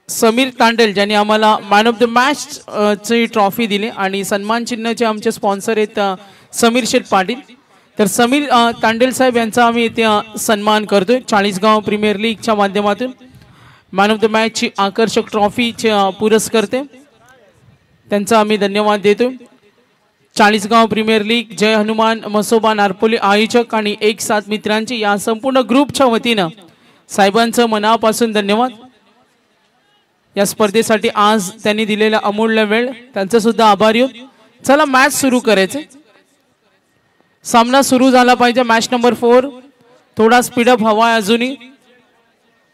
समीर तांडेल ज्यांनी आम्हाला man of the match ची ट्रॉफी दिली आणि सन्मान चिन्हाचे आमचे स्पॉन्सर आहेत समीर शेठ पाटील। तर समीर तांडेल साहेब यांचा आम्ही इथे सन्मान करतोय। चाळीसगाव प्रीमियर लीगच्या माध्यमातून मॅन ऑफ द मॅच ची आकर्षक ट्रॉफीचे पुरस्कर्ते त्यांचा आम्ही धन्यवाद देतोय। चाळीसगाव प्रीमियर लीग जय हनुमान मसोबा नारपोली आयोजक आणि एक साथ मित्रांची या संपूर्ण ग्रुपच्या वतीनं साहेबांचं मनापासून धन्यवाद। या स्पर्धेसाठी आज त्यांनी दिलेला अमूल्य वेळ त्यांचा सुद्धा आभारी आहोत। चला मॅच सुरू करायचे। सामना सुरू झाला पाहिजे। मॅच नंबर 4 थोडा स्पीड अप हवा आहे।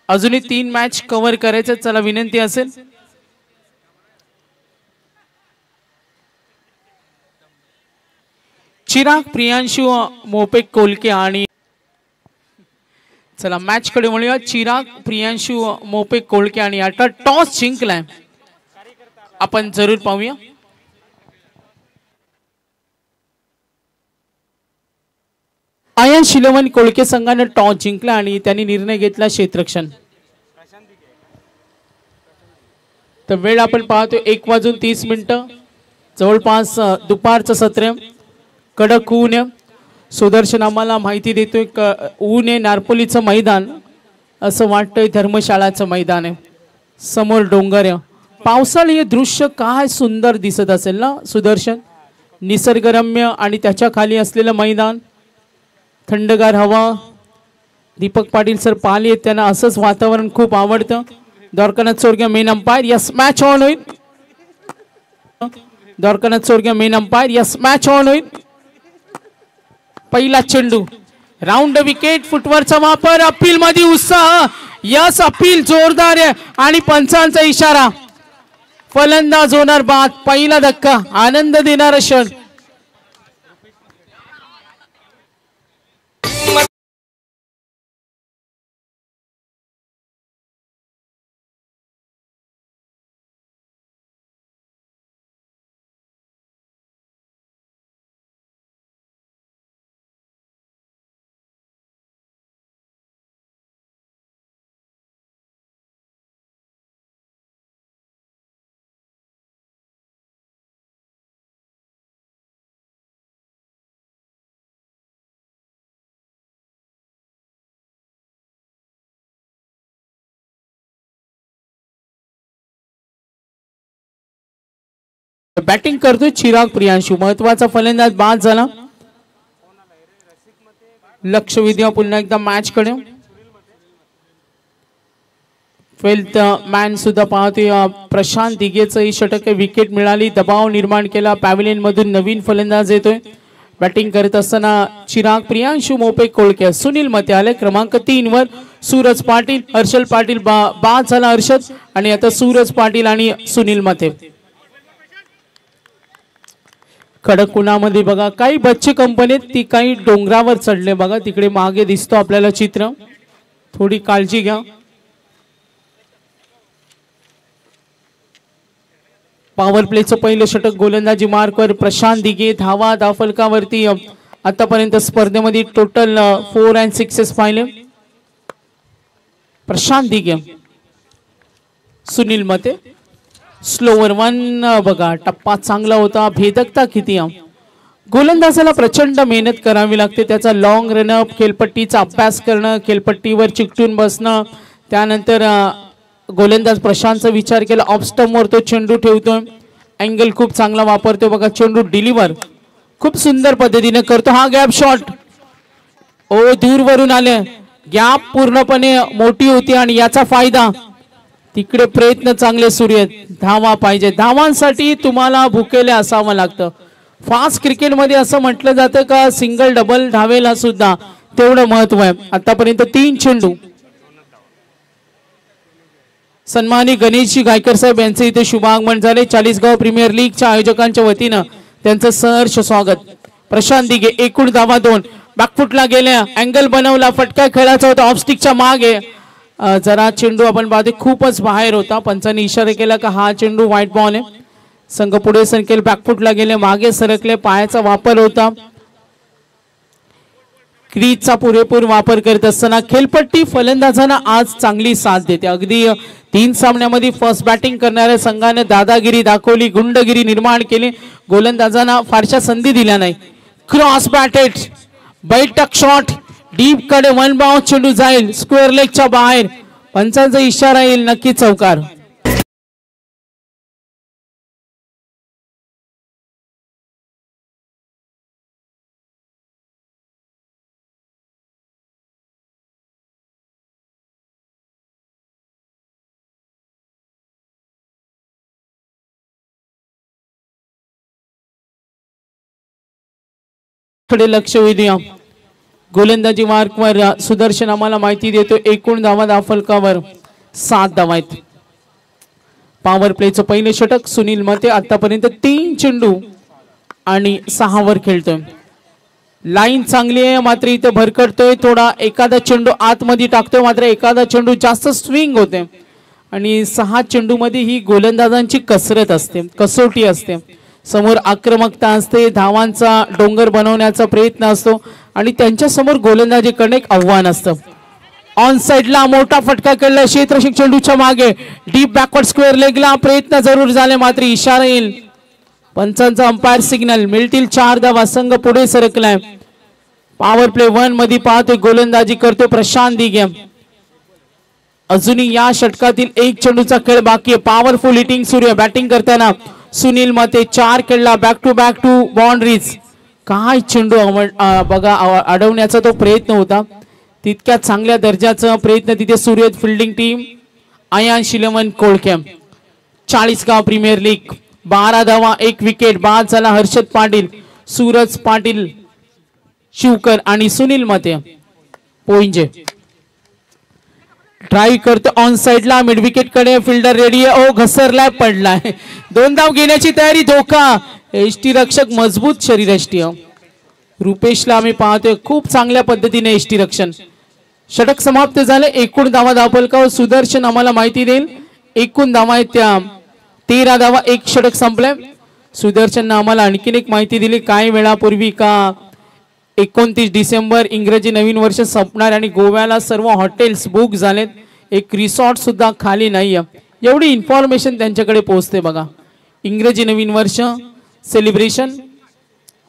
अजूनही 3 मॅच कव्हर करायचे। चला विनंती असेल चिराग प्रियांशु मोपे कोलके आणि चला मॅच कडे वळूया। चिराग प्रियांशु मोपे कोलके आणि आता टॉस जिंकलाय आपण जरूर पाहूया। आयन शिलवन कोलके संघाने टॉस जिंकला आणि त्यांनी निर्णय घेतला क्षेत्ररक्षण। तर वेळ आपण पाहतो 1:30 जवळपास दुपारचं सत्र कडक ऊन सुदर्शन आम्हाला माहिती देतोय ऊन आहे नारपोलीचं मैदान असं वाटतंय धर्मशाळाचं मैदान आहे समोर डोंगर आहे। पावसाळी दृश्य काय सुंदर दिसत असेल ना सुदर्शन। निसर्गरम्य आणि त्याच्या खाली असलेलं मैदान थंडगार हवा। दीपक पाटील सर पाली आहेत त्यांना असंच वातावरण खूप आवडतं। Dwarkanath Chorge main umpire yes match on होईल। Dwarkanath Chorge main umpire yes match on होईल। पहिला चेंडू राउंड विकेट फुटवरचा वापर अपील मध्ये उत्साह यस अपील जोरदार आहे आणि पंचांचा इशारा फलंदाज होणार बाद। पहिला धक्का आनंद देणारा क्षण। बॅटिंग करतोय चिराग प्रियांशु महत्वाचा फलंदाज बाद झाला। लक्ष विद्या पुन्हा एकदा मॅच कडे 12th मॅन सुद्धा पाहतोय प्रशांत दिघेचं षटक विकेट मिळाली दबाव निर्माण केला। पॅव्हिलियन मधून नवीन फलंदाज येतोय। बॅटिंग करत असताना चिराग प्रियांशु मोपे कोळके सुनील मते आले क्रमांक 3 वर सूरज पाटील हर्षल पाटील बाद झाला हर्षद आणि आता सूरज पाटील आणि सुनील मते। कडक उन्हामध्ये बघा काही बच्चे कंपनीत ती काही डोंगरावर चढले बघा तिकडे मागे दिसतो आपल्याला चित्र थोडी काळजी घ्या। पॉवर प्लेचं पहिलं षटक गोलंदाजी मार्कवर प्रशांत दिघे धावा धाफलकावरती आतापर्यंत स्पर्धेमध्ये टोटल 4 and 6 पाहिले। प्रशांत दिघे सुनील मते स्लोवर 1 बघा टप्पा चांगला होता भेदकता किती गोलंदाजाला प्रचंड मेहनत करावी लागते त्याचा लॉंग रनअप खेळपट्टीचा अभ्यास करणं खेळपट्टीवर चिकटून बसणं त्यानंतर गोलंदाज प्रशांतचा विचार केला ऑफ स्टंपवर तो चेंडू ठेवतोय अँगल खूप चांगला वापरतोय बघा चेंडू डिलिव्हर खूप सुंदर पद्धतीने करतो हा गॅप शॉट ओ दूरवरून आले गॅप पूर्णपणे मोठी होती आणि याचा फायदा तिकडे प्रयत्न चांगले सुरू आहेत धावा पाहिजे धावांसाठी तुम्हाला भुकेले असावं लागतं फास्ट क्रिकेटमध्ये असं म्हटलं जातं का सिंगल डबल धावेला सुद्धा तेवढं महत्व आहे आतापर्यंत 3 चेंडू सन्मानी गणेशजी गायकर साहेब यांचे इथे शुभागमन झाले चाळीसगाव प्रीमियर लीगच्या आयोजकांच्या वतीनं त्यांचं सहर्ष स्वागत प्रशांत दिघे एकूण धावा 2 बॅकफुटला गेल्या अँगल बनवला फटका खेळायचा होता ऑफस्टिकच्या मागे जरा चेंडू आपण पाहतो खूपच बाहेर होता पंचांनी इशारा केला का हा चेंडू व्हाईट बॉल आहे संघ पुढे सरकेल बॅकफुटला गेले मागे सरकले पायाचा वापर होता क्रीजचा पुरेपूर वापर करत असताना खेळपट्टी फलंदाजांना आज चांगली साथ देते। अगदी 3 सामन्यामध्ये फर्स्ट बॅटिंग करणाऱ्या संघाने दादागिरी दाखवली, गुंडगिरी निर्माण केली, गोलंदाजांना फारशा संधी दिल्या नाही। क्रॉस बॅटेड बैठक शॉट डीप कडे वन बाउंस चेंडू जाईल स्क्वेअर लेगच्या बाहेर, पंचांचा इशारा येईल, नक्की चौकार। कडे लक्ष वेधूया। गोलंदाजी मार्कवर सुदर्शन आम्हाला माहिती देतो, एकूण धावा दाफलकावर 7 धावा आहेत। पॉवर प्लेचं पहिले षटक सुनील मते आतापर्यंत 3 चेंडू आणि 6 वर खेळतोय। लाईन चांगली आहे, मात्र इथे भरकटतोय थोडा, एखादा चेंडू आतमध्ये टाकतोय, मात्र एखादा चेंडू जास्त स्विंग होते आणि 6 चेंडू मध्ये ही गोलंदाजांची कसरत असते, कसोटी असते। समोर आक्रमकता असते, धावांचा डोंगर बनवण्याचा प्रयत्न असतो आणि त्यांच्या समोर गोलंदाजी करणे एक आव्हान असतं। ऑन साइडला मोठा फटका केला क्षेत्ररक्षक चेंडूच्या मागे, डीप बॅकवर्ड स्क्वेअर लेगला प्रयत्न जरूर झाले, मात्र इशारा येईल, पंचांचा अंपायर सिग्नल, मिळतील 4 धावा, संघ पुढे सरकलाय। पॉवर प्ले 1 मध्ये पाहतोय गोलंदाजी करतो प्रशांत दिघे। अजूनही या षटकातील 1 चेंडूचा खेळ बाकी आहे। पॉवरफुल हिटिंग सुरू आहे, बॅटिंग करताना सुनील मते 4 खेळला, बॅक टू बाउंड्रीज, काय चेंडू बघा अडवण्याचा तो प्रयत्न होता, तितक्या चांगल्या दर्जाचा प्रयत्न तिथे सुरू आहे। Fielding team Ayaan Shilman Kolke. 40 गाव प्रीमियर लीग, 12 धावा 1 विकेट, बाद झाला हर्षद पाटील, सूरज पाटील शिवकर आणि सुनील मते। पोइंजे ड्राइव्ह करतो ऑन साइडला, मिड विकेट कडे फिल्डर रेडी आहे, ओ घसरलाय, पडलाय, 2 धाव घेण्याची तयारी, धोका, एष्टी रक्षक मजबूत शरीरयष्टी, रुपेशला आम्ही पाहतोय खूप चांगल्या पद्धतीने एष्टी रक्षण। षटक समाप्त झाले, एकूण धावा धावफलकावर सुदर्शन आम्हाला माहिती देईल, एकूण धावा आहेत त्या 13 धावा, 1 षटक संपलंय। सुदर्शनने आम्हाला आणखीन एक माहिती दिली काही वेळापूर्वी का 29 डिसेंबर इंग्रजी नवीन वर्ष संपणार आणि गोव्याला सर्व हॉटेल्स बुक झालेत, एक रिसॉर्ट सुद्धा खाली नाहीये, एवढी इन्फॉर्मेशन त्यांच्याकडे पोहोचते बघा। इंग्रजी नवीन वर्ष सेलिब्रेशन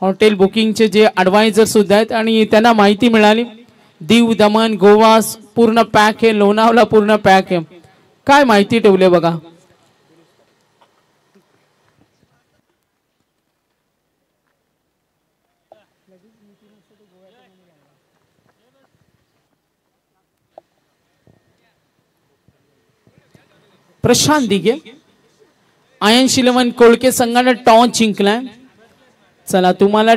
हॉटेल बुकिंगचे जे ॲडवायझर सुद्धा आहेत आणि त्यांना माहिती मिळाली, दीव दमन गोवा पूर्ण पॅक आहे, लोणावळा पूर्ण पॅक आहे, काय माहिती ठेवले बघा। प्रशांत दिघे, आयन शिलमन कोळके संघाने टॉस जिंकलाय। चला तुम्हाला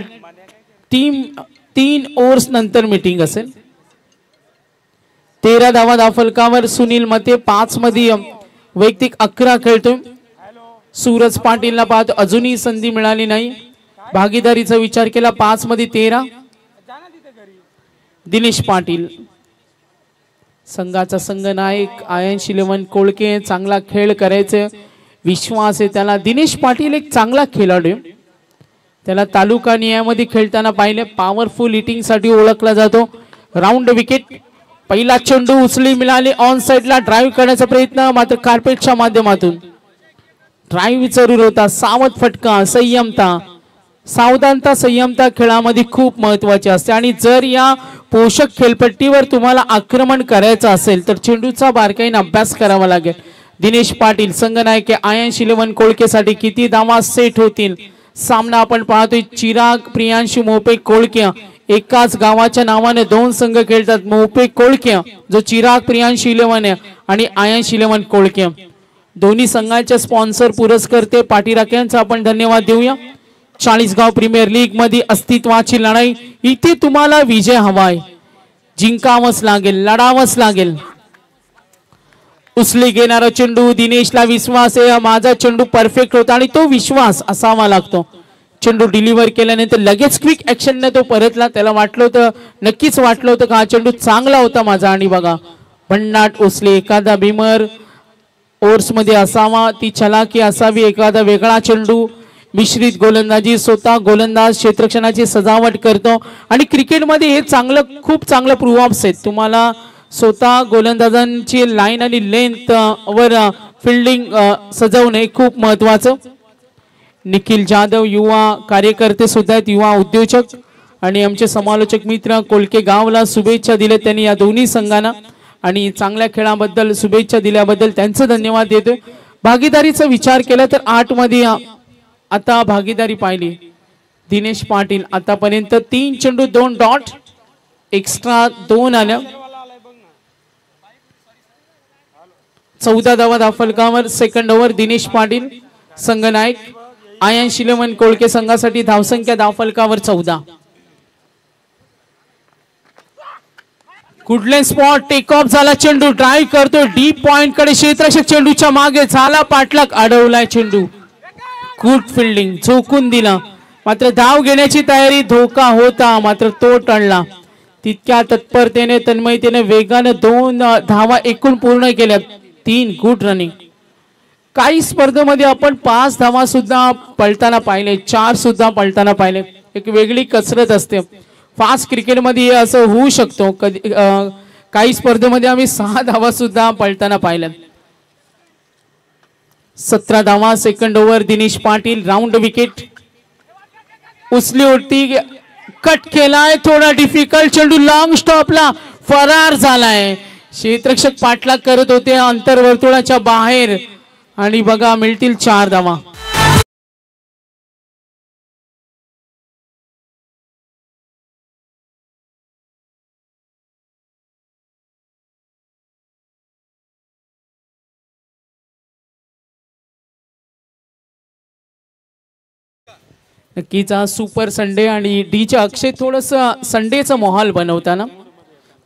3 ओव्हर्स नंतर मीटिंग असेल। 13 धावा धावफलकावर सुनील मते, 5 मध्ये वैयक्तिक 11 खेळतोय। सूरज पाटीलला पाहतो अजूनही संधी मिळाली नाही, भागीदारीचा विचार केला, 5 मध्ये 13। दिनेश पाटील संघाचा संघनायक आयन शिलमन कोळके, चांगला खेळ करायचे विश्वास आहे त्याला। दिनेश पाटील एक चांगला खेळाडू, त्याला तालुका नियामध्ये खेळताना पाहिले, पॉवरफुल हिटिंग साठी ओळखला जातो। राऊंड विकेट, पहिला चेंडू उचली मिळाली, ऑन साइडला ड्राइव्ह करण्याचा प्रयत्न, मात्र कार्पेटच्या माध्यमातून ड्राइव्ह जरूर होता, सावध फटका, संयमता, सावधानता संयमता खेळामध्ये खूप महत्वाची असते आणि जर या पोषक खेळपट्टीवर तुम्हाला आक्रमण करायचं असेल तर चेंडूचा बारकाईने अभ्यास करावा लागेल। दिनेश पाटील संघनायक आयन शिलमन कोळकेसाठी किती धावा सेट होतील, सामना आपण पाहतोय। चिराग प्रियांशु मोपे कोळके, एकाच गावाच्या नावाने 2 संघ खेळतात, मोपे कोळके जो चिराग प्रियांशु 11 आहे आणि आयन शिलमन कोळके, दोन्ही संघाचे स्पॉन्सर पुरस्कर्ते पाठीराख्यांचा आपण धन्यवाद देऊया। 40 गाव प्रीमियर लीग मध्ये अस्तित्वाची लढाई, इथे तुम्हाला विजय हवाय, जिंकावंच लागेल, लढावंच लागेल। उचली घेणारा चेंडू, दिनेशला विश्वास आहे माझा चेंडू परफेक्ट होता आणि तो विश्वास असावा लागतो। चेंडू डिलिव्हर केल्यानंतर लगेच क्विक ऍक्शनने तो परतला, त्याला वाटलं होतं, नक्कीच वाटलं होतं का हा चेंडू चांगला होता माझा, आणि बघा भन्नाट उचली, एखादा भीमर ओव्हर्स मध्ये असावा, ती चलाकी असावी, एखादा वेगळा चेंडू मिश्रित गोलंदाजी, स्वतः गोलंदाज क्षेत्ररक्षणाची सजावट करतो आणि क्रिकेटमध्ये हे खूप चांगलं प्रूव्ह ऑफ्स आहेत. तुम्हाला स्वतः गोलंदाजांची लाईन आणि लेंथ वर फिल्डिंग सजवणे खूप महत्वाचं. निखिल जाधव युवा कार्यकर्ते सुद्धा आहेत, युवा उद्योजक आणि आमचे समालोचक मित्र कोलके गावला शुभेच्छा दिल्या त्यांनी या दोन्ही संघांना आणि चांगल्या खेळाबद्दल शुभेच्छा दिल्याबद्दल त्यांचं धन्यवाद देतोय. भागीदारीचा विचार केला तर 8 मध्ये आता भागीदारी पाहिली. दिनेश पाटील आतापर्यंत 3 चेंडू 2 डॉट, एक्स्ट्रा 2 आल्या. 14 धावा धावफलकावर. सेकंड ओव्हर दिनेश पाटील संघनायक. आयन शिलेमन कोळके संघासाठी धावसंख्या धावफलकावर 14. कुठले स्पॉट टेक ऑफ झाला, चेंडू ड्राईव्ह करतो डीप पॉइंट कडे, क्षेत्ररक्षक चेंडूच्या मागे झाला पाठलाग, अडवलाय चेंडू. गुड फिल्डिंग, झोकून दिला, मात्र धाव घेण्याची तयारी, धोका होता मात्र तो टळला. तितक्या तत्परतेने तन्मयतेने वेगाने 2 धावा एकूण पूर्ण केल्या. 3 गुड रनिंग. काही स्पर्धेमध्ये आपण 5 धावा सुद्धा पळताना पाहिले, 4 सुद्धा पळताना पाहिले. एक वेगळी कसरत असते. फास्ट क्रिकेटमध्ये असं होऊ शकतो. कधी काही स्पर्धेमध्ये आम्ही 6 धावा सुद्धा पळताना पाहिल्या. 17 धावा. Second over Dinesh Patil round wicket. उचली होती, कट केलाय, थोडा डिफिकल्ट चेंडू लॉंग स्टॉपला फरार झालाय. क्षेत्ररक्षक पाठलाग करत होते अंतर्वर्तुळाच्या बाहेर आणि बघा मिळतील 4 धावा. नक्कीच सुपर संडे आणि डीच्या अक्षय थोडस संडेचा माहोल बनवताना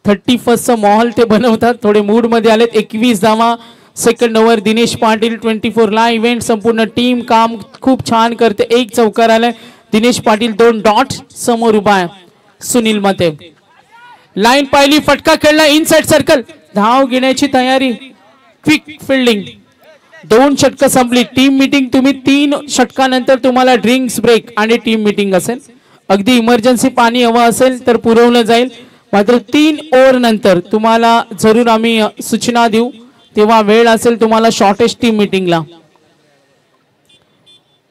31st माहोल ते बनवतात. थोडे मूड मध्ये आलेत. 21 धावा. सेकंड ओव्हर दिनेश पाटील 24 ला इव्हेंट संपूर्ण टीम काम खूप छान करते. 1 चौकार आलाय. दिनेश पाटील 2 डॉट. समोर उभा आहे सुनील मते. लाईन पाहिली, फटका खेळला, इनसाइड सर्कल, धाव घेण्याची तयारी, क्विक फिल्डिंग. 2 षटक संपली. टीम मीटिंग तुम्ही 3 षटकानंतर तुम्हाला ड्रिंक्स ब्रेक आणि टीम मीटिंग असेल. अगदी इमर्जन्सी पाणी हवं असेल तर पुरवलं जाईल, मात्र 3 ओव्हर नंतर तुम्हाला जरूर आम्ही सूचना देऊ, तेव्हा वेळ असेल तुम्हाला शॉर्टेस्ट टीम मीटिंगला.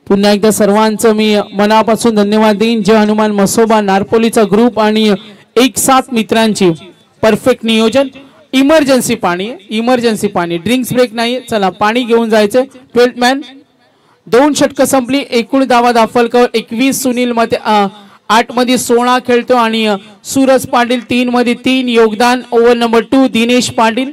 पुन्हा एकदा सर्वांचं मी मनापासून धन्यवाद देईन. जय हनुमान मसोबा नारपोलीचा ग्रुप आणि 1-7 मित्रांची परफेक्ट नियोजन. इमर्जन्सी पाणी, ड्रिंक्स ब्रेक नाही, चला पाणी घेऊन जायचं. 12 मॅन. 2 षटक संपली. एकूण धावा दाखल 21. सुनील मते 8 मध्ये 16 खेळतो आणि सूरज पाटील 3 मध्ये 3 योगदान. Over number 2 Dinesh Patil.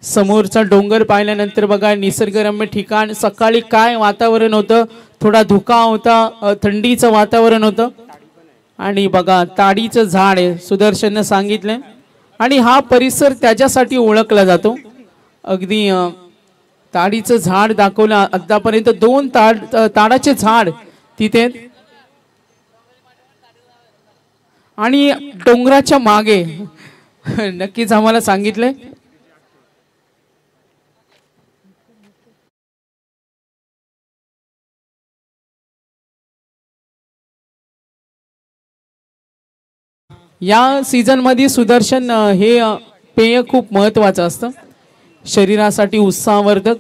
समोरचा डोंगर पाहिल्यानंतर बघा निसर्गरम्य ठिकाण. सकाळी काय वातावरण होतं, थोडा धुका होता, थंडीचं वातावरण होतं आणि बघा ताडीचं झाड आहे, सुदर्शनने सांगितलं, आणि हा परिसर त्याच्यासाठी ओळखला जातो. अगदी ताडीचं झाड दाखवलं. आतापर्यंत 2 ताडाचे झाड तिथे आणि डोंगराच्या मागे नक्कीच आम्हाला सांगितलंय. या सीझन मध्ये सुदर्शन हे पेय खूप महत्वाचं असतं, शरीरासाठी उत्साहवर्धक.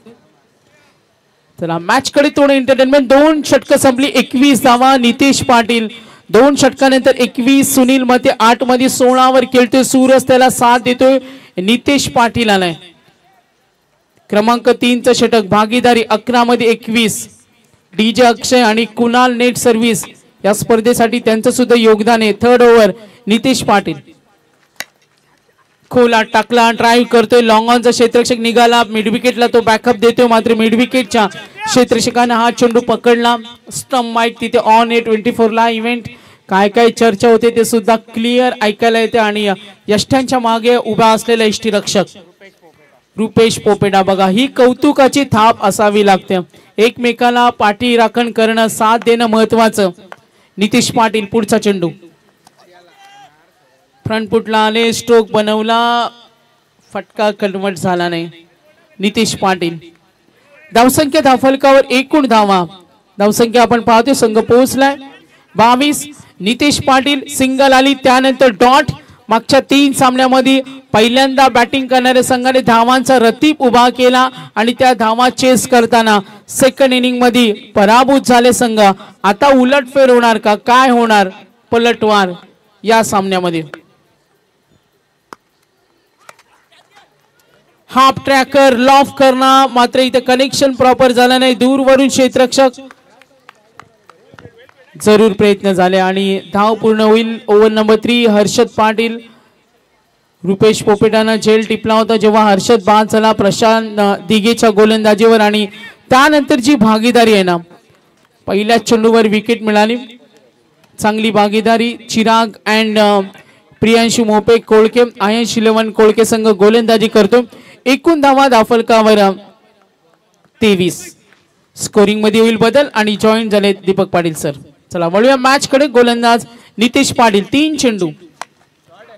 चला मॅच कडे थोडं एंटरटेनमेंट. 2 षटक संपली. 21 धावा. नितेश पाटील 2 षटकानंतर 21. सुनील मते 8 मध्ये 16 वर खेळतोय. सूरज त्याला साथ देतोय. नितेश पाटील आलाय. क्रमांक 3 चं षटक. भागीदारी 11 मध्ये 21. डीजे अक्षय आणि कुणाल नेट सर्व्हिस या स्पर्धेसाठी त्यांचं सुद्धा योगदान आहे. 3rd over Nitesh Patil. खोला टाकला, ड्राईव्ह करतोय, लॉंग ऑनचा क्षेत्ररक्षक निघाला, मिड विकेटला तो बॅकअप देतोय, मात्र मिड विकेटच्या क्षेत्ररक्षकाने हा चेंडू पकडला. स्टंप माईक तिथे ऑन आहे. 24 ला इव्हेंट. काय काय चर्चा होते ते सुद्धा क्लिअर ऐकायला येते आणि यष्ट्यांच्या मागे उभा असलेला यष्टीरक्षक रुपेश पोपेडा. बघा ही कौतुकाची थाप असावी लागते. एकमेकाला पाठी राखण करणं, साथ देणं महत्वाचं. नितेश पाटील पुढचा चेंडू. फ्रंट फुटला आले, स्ट्रोक बनवला, फटका कन्वर्ट झाला नाही. नितेश पाटील धावसंख्या धावफलकावर एकूण धावा धावसंख्या आपण पाहतोय संघ पोहोचलाय 22. नितेश पाटील सिंगल आली त्यानंतर डॉट. मागच्या 3 सामन्यामध्ये पहिल्यांदा बॅटिंग करणाऱ्या संघाने धावांचा रतीप उभा केला आणि त्या धावा चेस करताना सेकंड इनिंग मध्ये पराभूत झाले संघ. आता उलटफेर होणार का, काय होणार पलटवार या सामन्यामध्ये. हाफ ट्रॅकर लॉफ करणं मात्र इथे कनेक्शन प्रॉपर झालं नाही. दूरवरून क्षेत्ररक्षक जरूर प्रयत्न झाले आणि धाव पूर्ण होईल. Over number 3 Harshad Patil. रुपेश पोपेटानं झेल टिपला होता जेव्हा हर्षद बाद झाला प्रशांत दिघेच्या गोलंदाजीवर आणि त्यानंतर जी भागीदारी आहे ना पहिल्या चेंडूवर विकेट मिळाली. चांगली भागीदारी. चिराग अँड प्रियांशु मोपे कोळके आयश 11 कोळके संघ गोलंदाजी करतो. एकूण धावा धावफलकावर 23. स्कोरिंग मध्ये होईल बदल आणि जॉईन झाले दीपक पाटील सर. चला वळूया मॅच कडे. गोलंदाज नितेश पाटील 3 चेंडू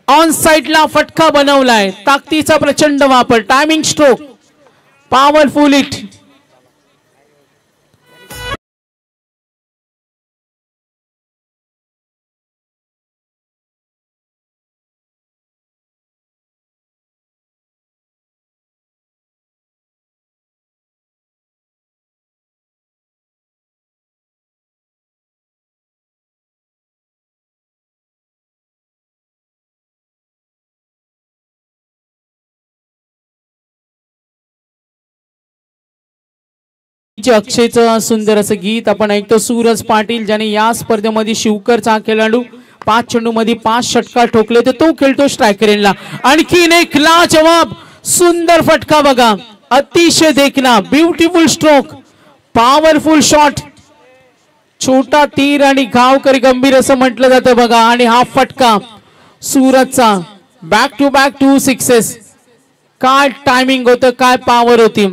ऑन साइडला फटका बनवलाय. ताकदीचा प्रचंड वापर. Timing stroke powerful hit. अक्षयचं सुंदर असं गीत आपण ऐकतो. सूरज पाटील ज्याने या स्पर्धेमध्ये शिवकरचा खेळाडू 5 चेंडू मध्ये 5 षटकार ठोकले तर तो खेळतो स्ट्रायकर एंडला. आणखीन एक लाजवाब सुंदर फटका बघा. अतिशय देखना ब्युटिफुल स्ट्रोक पॉवरफुल शॉट. छोटा तीर आणि गावकरी गंभीर असं म्हटलं जातं बघा. आणि हा फटका सूरजचा बॅक टू बॅक 2 सिक्सेस. काय टायमिंग होतं, काय पॉवर होती.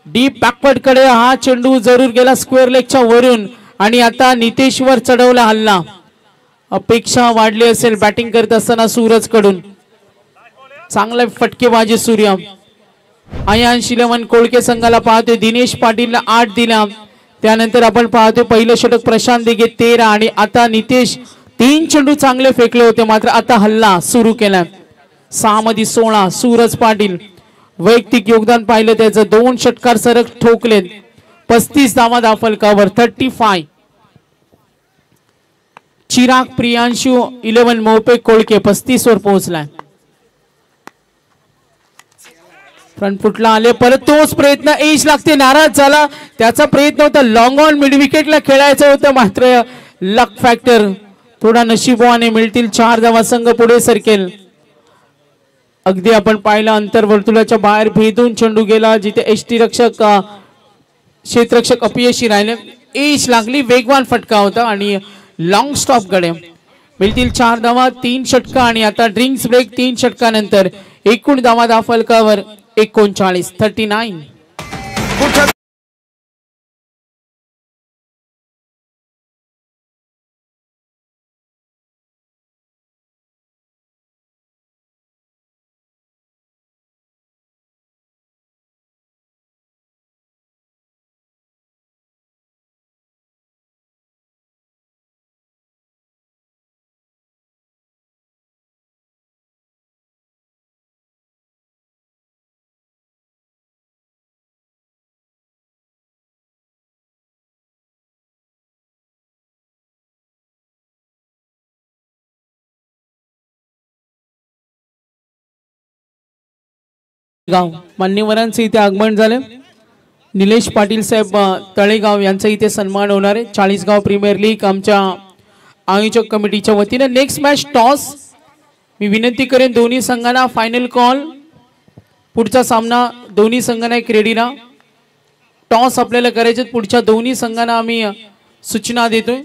डीप बॅकवर्ड कडे हा चेंडू जरूर गेला स्क्वेअर लेगच्या वरून आणि आता नितेशवर चढवला हल्ला. अपेक्षा वाढली असेल बॅटिंग करत असताना सूरज कडून. चांगला फटकेबाजी सूर्य. आयश 11 कोळके संघाला पाहतोय. दिनेश पाटीलला 8 दिला. त्यानंतर आपण पाहतोय पहिलं षटक प्रशांत दिघे 13 आणि आता नितेश 3 चेंडू चांगले फेकले होते मात्र आता हल्ला सुरू केला. 6 मध्ये 16 सूरज पाटील. वैयक्तिक योगदान पाहिलं त्याचं 2 षटकार सरक ठोकलेत. 35 धावा धावफलकावर 35. चिराग प्रियांशु 11 मोपे कोळके 35 वर पोहोचलाय. फ्रंट फुटला आले परत तोच प्रयत्न. एज लागते नाराज झाला. त्याचा प्रयत्न होता लॉंग ऑन मिड विकेटला खेळायचं होतं मात्र लक फॅक्टर थोडा नशिबाने मिळतील. 4 धावा संघ पुढे सरकेल. अगदी आपण पाहिलं अंतर्वर्तुळाच्या बाहेर भेदून चेंडू गेला जिथे एष्टी रक्षक क्षेत्ररक्षक अपयशी राहिले. एज लागली. वेगवान फटका होता आणि लॉंग स्टॉप कडे मिळतील 4 धावा 3 षटका आणि आता ड्रिंक्स ब्रेक 3 षटकानंतर एकूण धावा धावफलकावर 39 39. गाव मान्यवरांचे इथे आगमन झाले. निलेश पाटील साहेब तळेगाव यांचा इथे सन्मान होणार आहे. 40गाव प्रीमियर लीग आमच्या आयोजक कमिटीच्या वतीने. Next match toss. मी विनंती करेन दोन्ही संघांना फायनल कॉल. पुढचा सामना दोन्ही संघांना एक रेडीला. टॉस आपल्याला करायचे. पुढच्या दोन्ही संघांना आम्ही सूचना देतोय.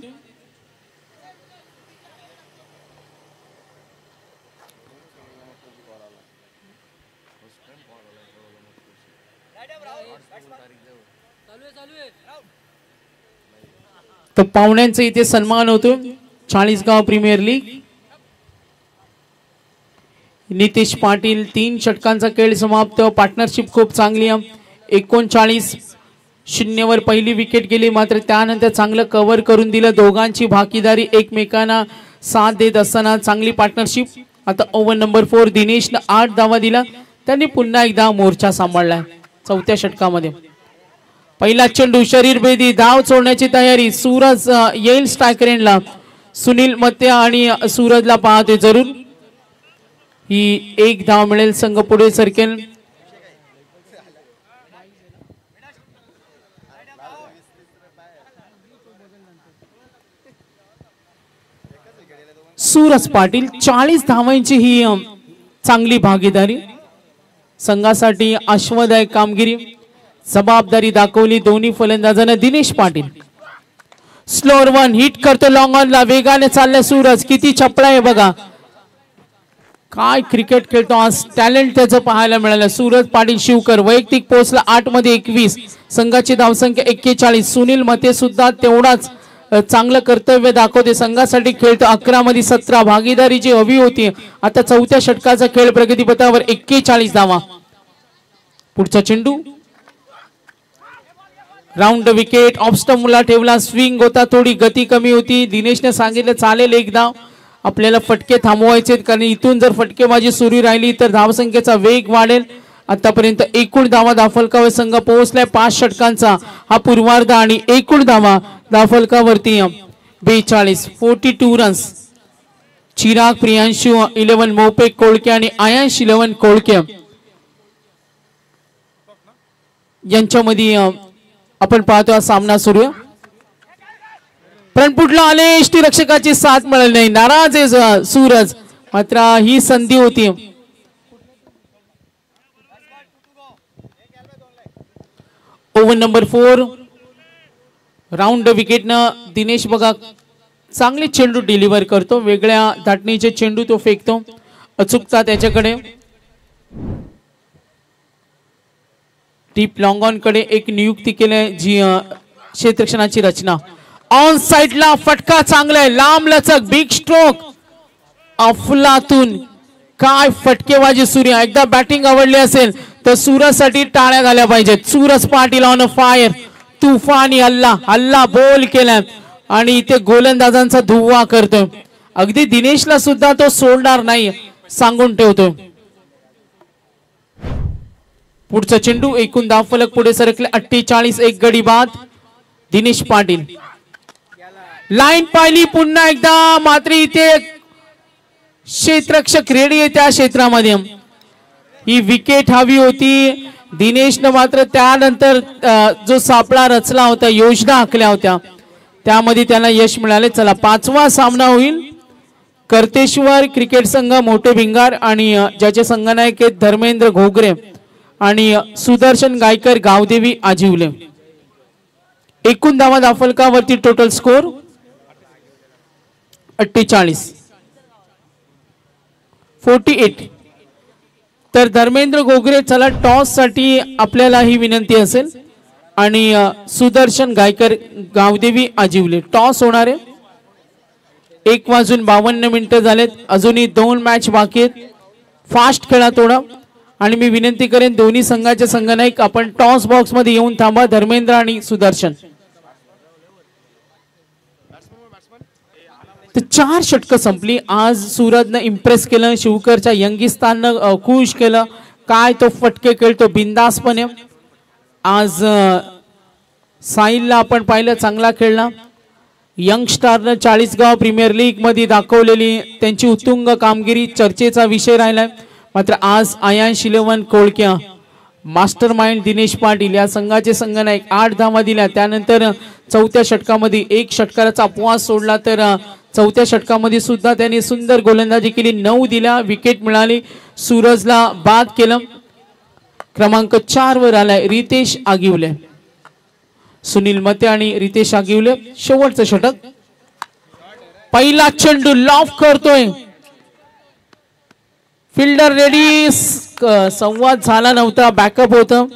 तर पाहुण्यांचा इथे सन्मान होतो. 40गाव प्रीमियर लीग. नितेश पाटील 3 षटकांचा खेळ समाप्त. पार्टनरशिप खूप चांगली आहे. 39 शून्यवर पहिली विकेट गेली, मात्र त्यानंतर चांगलं कव्हर करून दिलं. दोघांची भागीदारी एकमेकांना साथ देत असताना चांगली पार्टनरशिप. आता ओव्हर नंबर 4 दिनेशनं 8 धावा दिला. त्यांनी पुन्हा एकदा मोर्चा सांभाळलाय चौथ्या षटकामध्ये. पहिला चेंडू शरीरभेदी धाव सोडण्याची तयारी. सूरज येईल स्ट्रायकर एंडला. सुनील मत्या आणि सूरजला पाहतोय जरूर. ही एक धाव मिळेल, संघ पुढे सरकेल. सूरज पाटील 40 धावांची ही चांगली भागीदारी. संघासाठी आश्वादायक कामगिरी, जबाबदारी दाखवली दोन्ही फलंदाजांना. Dinesh Patil slower one hit करतो लॉंग ऑनला. वेगाने चाललाय सूरज. किती चपळा आहे बघा. काय क्रिकेट खेळतो आज. टॅलेंट त्याचं पाहायला मिळालं. सूरज पाटील शिवकर वैयक्तिक पोहोचला 8 मध्ये 21. संघाची धावसंख्या 41. सुनील मते सुद्धा तेवढाच चांगलं कर्तव्य दाखवते. संघासाठी खेळतो 11 मध्ये 17. भागीदारी जी हवी होती. आता चौथ्या षटकाचा खेळ प्रगतीपथावर. 41 धावा. पुढचा चेंडू राऊंड विकेट. ऑफ स्टंपला ठेवला. स्विंग होता, थोडी गती कमी होती. दिनेशने सांगितलं चालेल एक धाव, आपल्याला फटके थांबवायचे, कारण इथून जर फटकेबाजी सुरू राहिली तर धावसंख्येचा वेग वाढेल. आतापर्यंत एकूण धावा दाफलकावर संघ पोहोचलाय 5 षटकांचा हा पूर्वार्ध आणि एकूण धावा दाफलकावरती 42. 42 रन्स. चिराग प्रियांशु 11 मोपेक कोळके आणि आयांश 11 कोळके यांच्यामध्ये आपण पाहतो हा सामना सुरू आहे. फ्रंटफुटला आले, यष्टी रक्षकाची साथ मिळाली नाही. नाराज आहे सूरज, मात्र ही संधी होती. ओव्हर नंबर 4 राऊंड विकेटनं दिनेश बघा चांगले चेंडू डिलिव्हर करतो. वेगळ्या धाटणीचे चेंडू तो फेकतो. अचूकता त्याच्याकडे. डीप लॉंग ऑन कडे एक नियुक्ती केली जी क्षेत्ररक्षणाची रचना. ऑन साइडला फटका चांगला आहे. लांब लचक बिग स्ट्रोक अफलातून. काय फटकेबाजी सुरू. एकदा बॅटिंग आवडली असेल तर सूरजसाठी टाळ्या झाल्या पाहिजेत. Suraj Patil on fire. तुफानी हल्ला बोल केला आणि इथे गोलंदाजांचा धुव्वा करतोय. अगदी दिनेशला सुद्धा तो सोडणार नाही सांगून ठेवतोय. पुढचा चेंडू. एकूण धावफलक पुढे सरकले 48. एक गडी बाद. दिनेश पाटील लाईन पाहिली पुन्हा एकदा, मात्र इथे क्षेत्ररक्षक रेडी आहे त्या क्षेत्रामध्ये. ही विकेट हवी होती. दिनेशनं मात्र त्यानंतर जो सापळा रचला होता, योजना आखल्या होत्या, त्यामध्ये त्यांना यश मिळाले. चला 5वा सामना होईल. कर्तेश्वर क्रिकेट संघ मोठे भिंगार आणि ज्याचे संघनायक आहेत धर्मेंद्र घोगरे आणि सुदर्शन गायकर गावदेवी आजिवले. एकूण धावा दाफलकावरती टोटल स्कोर 48. 48. तर धर्मेंद्र घोगरे चला टॉस साठी आपल्याला ही विनंती असेल आणि सुदर्शन गायकर गावदेवी आजिवले टॉस होणार आहे. 1:52 झालेत. अजूनही 2 मॅच बाकी आहेत. फास्ट खेळा थोडा. आणि मी विनंती करेन दोन्ही संघाचे संघनायक आपण टॉस बॉक्स मध्ये येऊन थांबा. धर्मेंद्र आणि सुदर्शन. तर 4 षटकं संपली. आज सूरजनं इम्प्रेस केलं. शिवकरच्या यंगिस्ताननं खुश केलं. काय तो फटके खेळतो बिंदासपणे. आज साहिलला आपण पाहिलं चांगला खेळला. यंगस्टारनं 40गाव प्रीमियर लीग मध्ये दाखवलेली त्यांची उत्तुंग कामगिरी चर्चेचा विषय राहिलाय. मात्र आज आयांश 11 कोळक्या मास्टर माइंड दिनेश पाटील या संघाचे संघनायक 8 धावा दिल्या. त्यानंतर चौथ्या षटकामध्ये 1 षटकाराचा अपवाद सोडला तर चौथ्या षटकामध्ये सुद्धा त्यांनी सुंदर गोलंदाजी केली. 9 दिल्या. विकेट मिळाली. सूरजला बाद केलं. क्रमांक 4 वर आलाय रितेश आगिवले. सुनील मते आणि रितेश आगिवले. शेवटचं षटक. पहिला चेंडू लॉफ करतोय. Fielder ready. संवाद झाला नव्हता. बॅकअप होतं.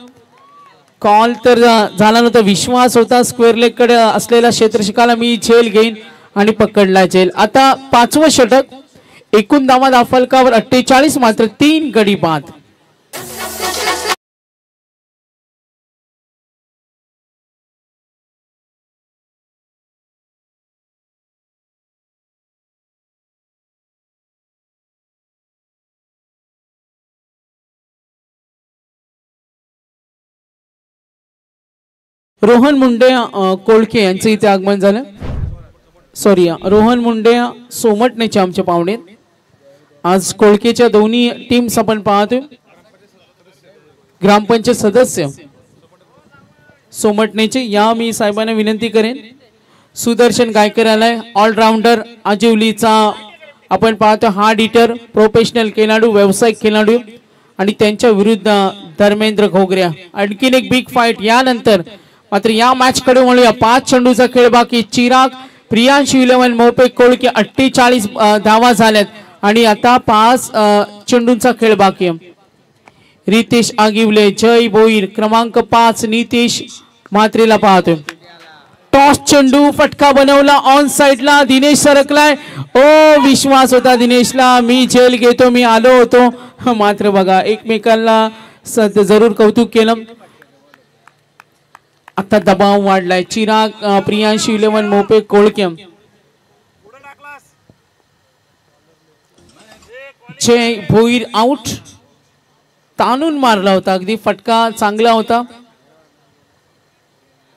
कॉल तर झाला नव्हता. विश्वास होता स्क्वेअर लेग कडे असलेल्या क्षेत्ररक्षकाला मी झेल घेईन आणि पकडला झेल. आता 5वं षटक. एकूण धावा दाफलकावर 48 मात्र 3 गडी बाद. रोहन मुंडे कोळके यांचं इथे आगमन झालं. सॉरी, रोहन मुंडे सोमटनेचे आमचे पाहुणे. आज कोळकेच्या दोन्ही टीम्स आपण पाहतोय. ग्रामपंचायत सदस्य सोमटनेचे या मी साहेबांना विनंती करेन. सुदर्शन गायकर आलाय, ऑलराऊंडर आजिवलीचा आपण पाहतो. हार्ड हिटर, प्रोफेशनल खेळाडू, व्यावसायिक खेळाडू आणि त्यांच्या विरुद्ध धर्मेंद्र घोगऱ्या. आणखीन एक बिग फाईट यानंतर. मात्र या मॅच कडे वळूया. 5 चेंडूचा खेळ बाकी. चिराग प्रियांश 11 मोपे कोळके 48 धावा झाल्यात आणि आता 5 चेंडूंचा खेळ बाकी. रितेश आगिवले, जय भोईर, क्रमांक 5 नितेश म्हात्रेला पाहतोय. टॉस चेंडू, फटका बनवला ऑन साइडला. दिनेश सरकलाय. ओ विश्वास होता दिनेशला, मी झेल घेतो, मी आलो होतो. मात्र बघा एकमेकांना जरूर कौतुक केलं. आता दबाव वाढलाय. चिराग प्रियांश 11 मोपे कोळके. जय भोईर आउट. ताणून मारला होता, अगदी फटका चांगला होता.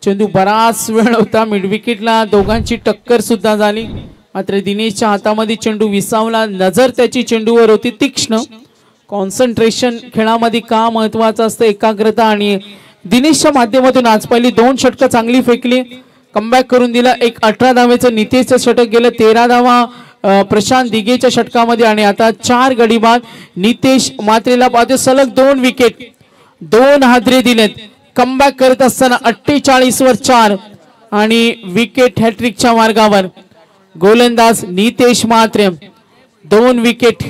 चेंडू बराच वेळ होता. मिड विकेटला दोघांची टक्कर सुद्धा झाली. मात्र दिनेशच्या हातामध्ये चेंडू विसावला. नजर त्याची चेंडूवर होती तीक्ष्ण. कॉन्सन्ट्रेशन खेळामध्ये का महत्वाचं असतं, एकाग्रता. आणि दिनेशच्या माध्यमातून आज पहिली 2 षटकं चांगली फेकली, कमबॅक करून दिला. एक 18 धावेचं नितेशचं षटक गेलं. 13 धावा प्रशांत दिघेच्या षटकामध्ये आणि आता 4 गडी बाद. नितेश म्हात्रेला पाहतो. सलग 2 विकेट, 2 हादरे दिलेत. कमबॅक करत असताना 48 वर 4 आणि विकेट हॅट्रिकच्या मार्गावर. गोलंदाज नितेश म्हात्रे. 2 विकेट,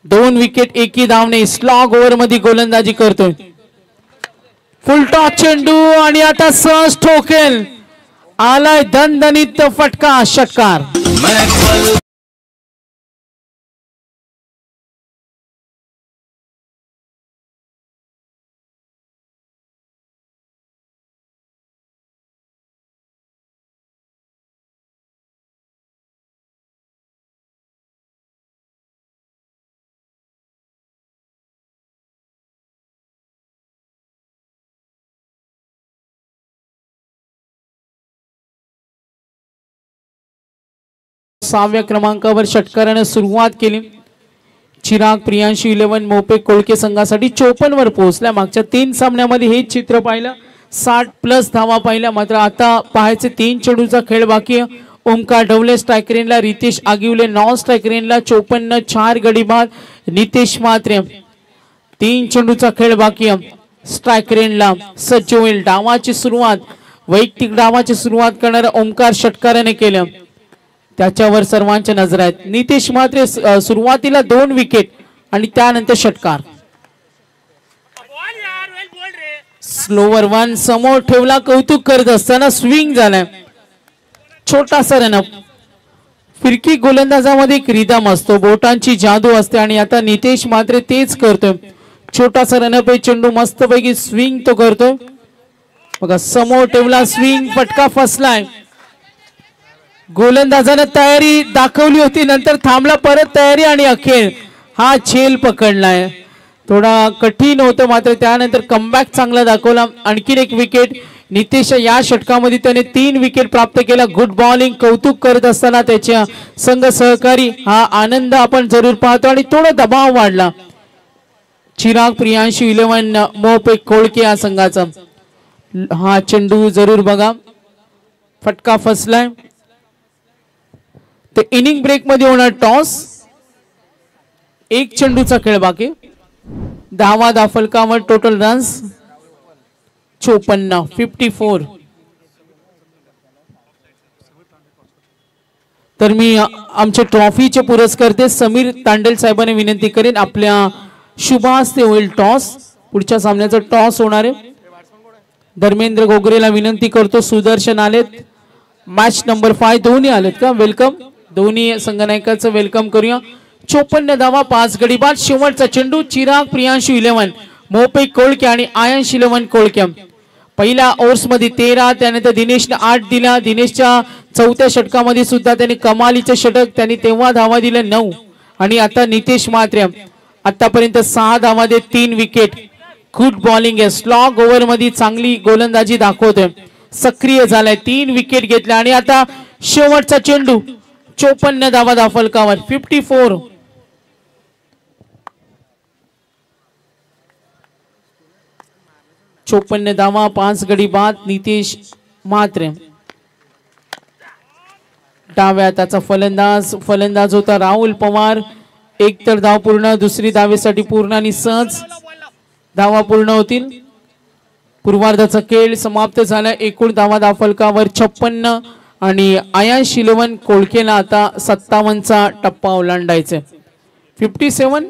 2 विकेट एकी धावने. स्लॉग ओव्हर मध्ये गोलंदाजी करतोय. फुल टॉस चेंडू आणि आता सहज ठोकेल. आलाय दणदणीत फटका, षटकार. सहाव्या क्रमांकावर षटकाराने सुरुवात केली. चिराग प्रियांश 11 मोपे कोळके संघासाठी 54 वर पोहोचल्या. मागच्या 3 सामन्यामध्ये हेच चित्र पाहिलं, 60+ धावा पाहिल्या. मात्र आता पाहायचे 3 चेंडूचा खेळ बाकी. ओमकार ढवले स्ट्राइक रेनला, रितेश आगिवले नॉन स्ट्राइक रेनला. 54, 4 गडी बाद. नितेश म्हात्रे. 3 चेंडूचा खेळ बाकी. स्ट्राइक रेनला सज्ज होईल. डावाची सुरुवात, वैयक्तिक डावाची सुरुवात करणारा ओमकार षटकाराने केलं. त्याच्यावर सर्वांच्या नजर आहेत. नितेश म्हात्रे सुरुवातीला 2 विकेट आणि त्यानंतर षटकार. स्लोवर 1 समोर ठेवला. कौतुक करत असताना स्विंग झालाय. छोटासा रनअप. फिरकी गोलंदाजामध्ये एक रिदम असतो, बोटांची जादू असते आणि आता नितेश म्हात्रे तेच करतोय. छोटासा रनअप आहे. चेंडू मस्तपैकी स्विंग तो करतोय. बघा समोर ठेवला, स्विंग, फटका फसलाय. गोलंदाजाने तयारी दाखवली होती, नंतर थांबला, परत तयारी आणि अखेर हा झेल पकडलाय. थोडा कठीण होतं, मात्र त्यानंतर कमबॅक चांगला दाखवला. आणखीन एक विकेट. नितेश या षटकामध्ये त्याने 3 विकेट प्राप्त केला. Good bowling. कौतुक करत असताना त्याच्या संघ सहकारी हा आनंद आपण जरूर पाहतो आणि थोडा दबाव वाढला. चिराग प्रियांश 11 मोपे कोळके या संघाचा. हा चेंडू जरूर बघा, फटका फसलाय. ते इनिंग ब्रेक मध्ये होणार टॉस. 1 चेंडूचा खेळ बाकी. 10 फलकावर टोटल रन्स 54, 54. तर मी आमचे ट्रॉफीचे पुरस्कर्ते समीर तांडेल साहेबांनी विनंती करेन, आपल्या शुभ हस्ते होईल टॉस. पुढच्या सामन्याचा टॉस होणार आहे. धर्मेंद्र घोगरेला विनंती करतो. सुदर्शन आलेत. मॅच नंबर 5 दोन्ही आलेत का? वेलकम. दोन्ही संघनायकाचं वेलकम करूया. 54 धावा, 5 गडी बाद. शेवटचा चेंडू. चिराग प्रियांश 11 मोपे कोळके आणि आयंश 11 कोळके. पहिल्या ओव्हर्स मध्ये 13, त्यानंतर दिनेशने 8 दिला. दिनेशच्या 4थ्या षटकामध्ये सुद्धा त्याने कमालीचे षटक, त्यांनी तेव्हा धावा दिल्या 9. आणि आता नितेश म्हात्रे आतापर्यंत 6 धावा देत 3 विकेट. गुड बॉलिंग आहे. स्लॉग ओव्हर मध्ये चांगली गोलंदाजी दाखवतोय. सक्रिय झालाय. 3 विकेट घेतल्या आणि आता शेवटचा चेंडू 54 धावा फलकावर. 54. चोपन्न धावा 5 गडी बाद. नितेश मात्र डाव्या त्याचा फलंदाज होता राहुल पवार. एक तर धाव पूर्ण. दुसरी धावेसाठी पूर्ण आणि सहज धावा पूर्ण होतील. पूर्वार्धाचा खेळ समाप्त झाला. एकूण धावा फलकावर 56 आणि आयान शिलवन कोळकेला आता 57चा टप्पा ओलांडायचा. 57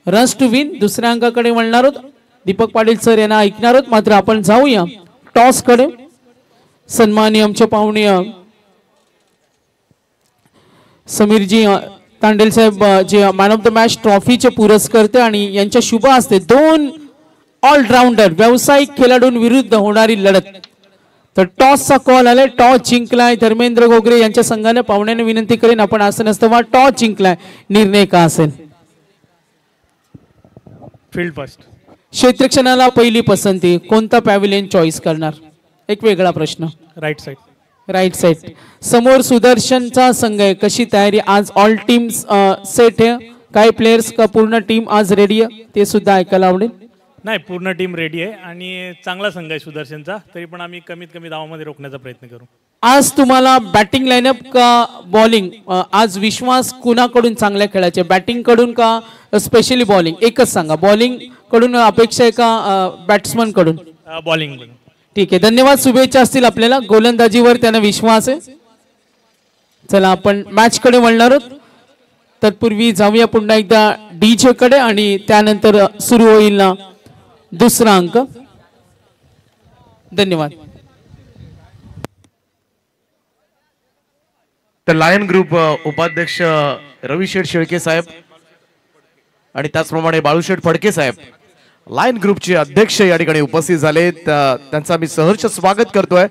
रन्स टू विन. दुसऱ्या अंकाकडे वळणार आहोत. दीपक पाटील सर यांना ऐकणार आहोत. मात्र आपण जाऊया टॉस कडे. सन्माननीय आमचे पाहुणे समीरजी तांडेल साहेब जे मॅन ऑफ द मॅच ट्रॉफीचे पुरस्कर्ते आणि यांच्या शुभ हस्ते 2 ऑलराऊंडर व्यावसायिक खेळाडूंविरुद्ध होणारी लढत. तर टॉसचा कॉल आलाय. टॉस जिंकलाय धर्मेंद्र गोगरे यांच्या संघाने. पाहुण्याने विनंती करेन आपण असं नसतं टॉस जिंकलाय. निर्णय का असेल? Field first. क्षेत्रक्षणाला पहिली पसंती. कोणता पॅव्हिलियन चॉईस करणार? एक वेगळा प्रश्न. Right side. Right side. समोर सुदर्शनचा संघ आहे. कशी तयारी? आज ऑल टीम सेट आहे. काही प्लेयर्स का पूर्ण टीम आज रेडी आहे? ते सुद्धा ऐकायला आवडेल. नाही, पूर्ण टीम रेडी आहे आणि चांगला संघ आहे सुदर्शनचा. तरी पण आम्ही कमीत कमी धावामध्ये रोखण्याचा प्रयत्न करू. आज तुम्हाला बॅटिंग लाईनअप का बॉलिंग? आज विश्वास कुणाकडून चांगल्या खेळायचे? बॅटिंग कडून का स्पेशली बॉलिंग? एकच सांगा. बॉलिंग कडून अपेक्षा आहे का बॅट्समन कडून? बॉलिंग. ठीक आहे, धन्यवाद. शुभेच्छा असतील आपल्याला. गोलंदाजीवर त्यांना विश्वास आहे. चला आपण मॅच कडे वळणार आहोत. तत्पूर्वी जाऊया पुन्हा एकदा डीजे कडे आणि त्यानंतर सुरू होईल ना दुसरा अंक. धन्यवाद. तर लायन ग्रुप उपाध्यक्ष रविशेठ शेळके साहेब आणि त्याचप्रमाणे बाळूशेठ फडके साहेब लायन ग्रुपचे अध्यक्ष या ठिकाणी उपस्थित झालेत. त्यांचा मी सहर्ष स्वागत करतोय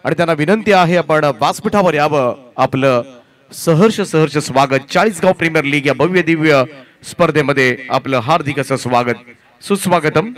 आणि त्यांना विनंती आहे आपण व्यासपीठावर यावं. आपलं सहर्ष स्वागत. 40गाव प्रीमियर लीग या भव्य दिव्य स्पर्धेमध्ये आपलं हार्दिक असं स्वागत. सुस्वागतम.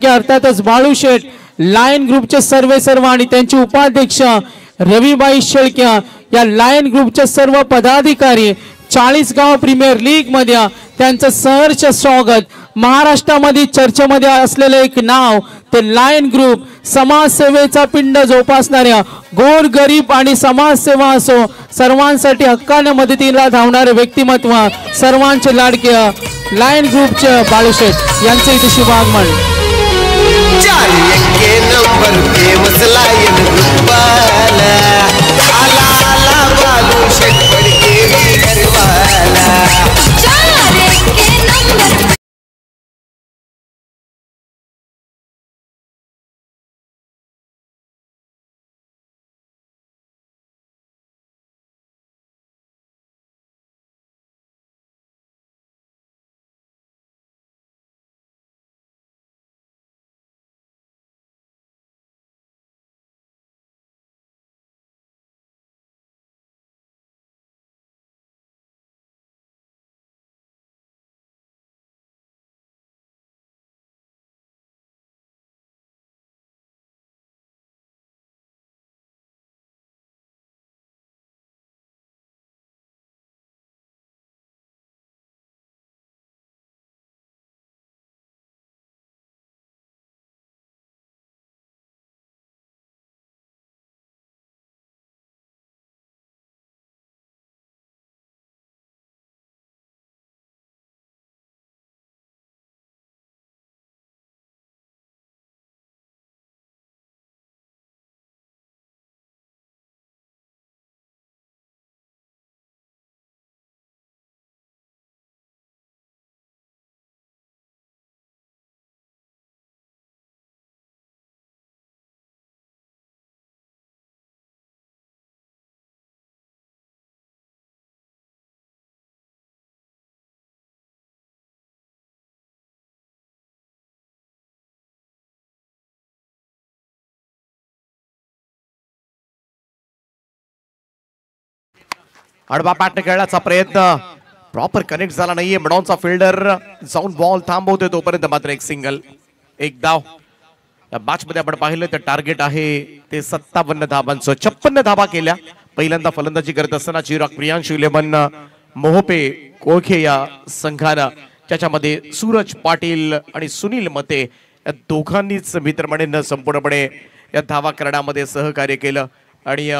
अर्थातच बाळू शेठ लायन ग्रुपचे सर्व आणि त्यांचे उपाध्यक्ष रविबाई शेळक्या या लायन ग्रुपचे सर्व पदाधिकारी 40 गाव प्रीमियर लीग मध्ये त्यांचं सहर्ष स्वागत. महाराष्ट्रामध्ये चर्चेमध्ये असलेलं एक नाव ते लायन ग्रुप, समाजसेवेचा पिंड जोपासणाऱ्या गोर गरीब आणि समाजसेवा असो सर्वांसाठी हक्काने मदतीला धावणारे व्यक्तिमत्व, सर्वांचे लाडके लायन ग्रुपचे बाळू शेठ यांचे इथे शुभागमन. नंबर फेमस लायन ग्रुपवाला आला आला बालू शेठ फडके घरवाला. आडवा पॅटर्न खेळण्याचा प्रयत्न प्रॉपर कनेक्ट झाला नाहीये. मडॉनचा फिल्डर जाऊन बॉल थांबवतोय तोपर्यंत मात्र एक सिंगल, एक धाव. या मॅच मध्ये आपण पाहिलं तर टार्गेट आहे ते 57 धाबांचं. 56 धाबा केल्या. पहिल्यांदा फलंदाजी करत असताना चिराग प्रियांशु 11 मोहपे कोळखे या संघानं, ज्याच्यामध्ये सूरज पाटील आणि सुनील मते या दोघांनीच मित्रमंडळींना संपूर्णपणे या धावा करण्यामध्ये सहकार्य केलं. आणि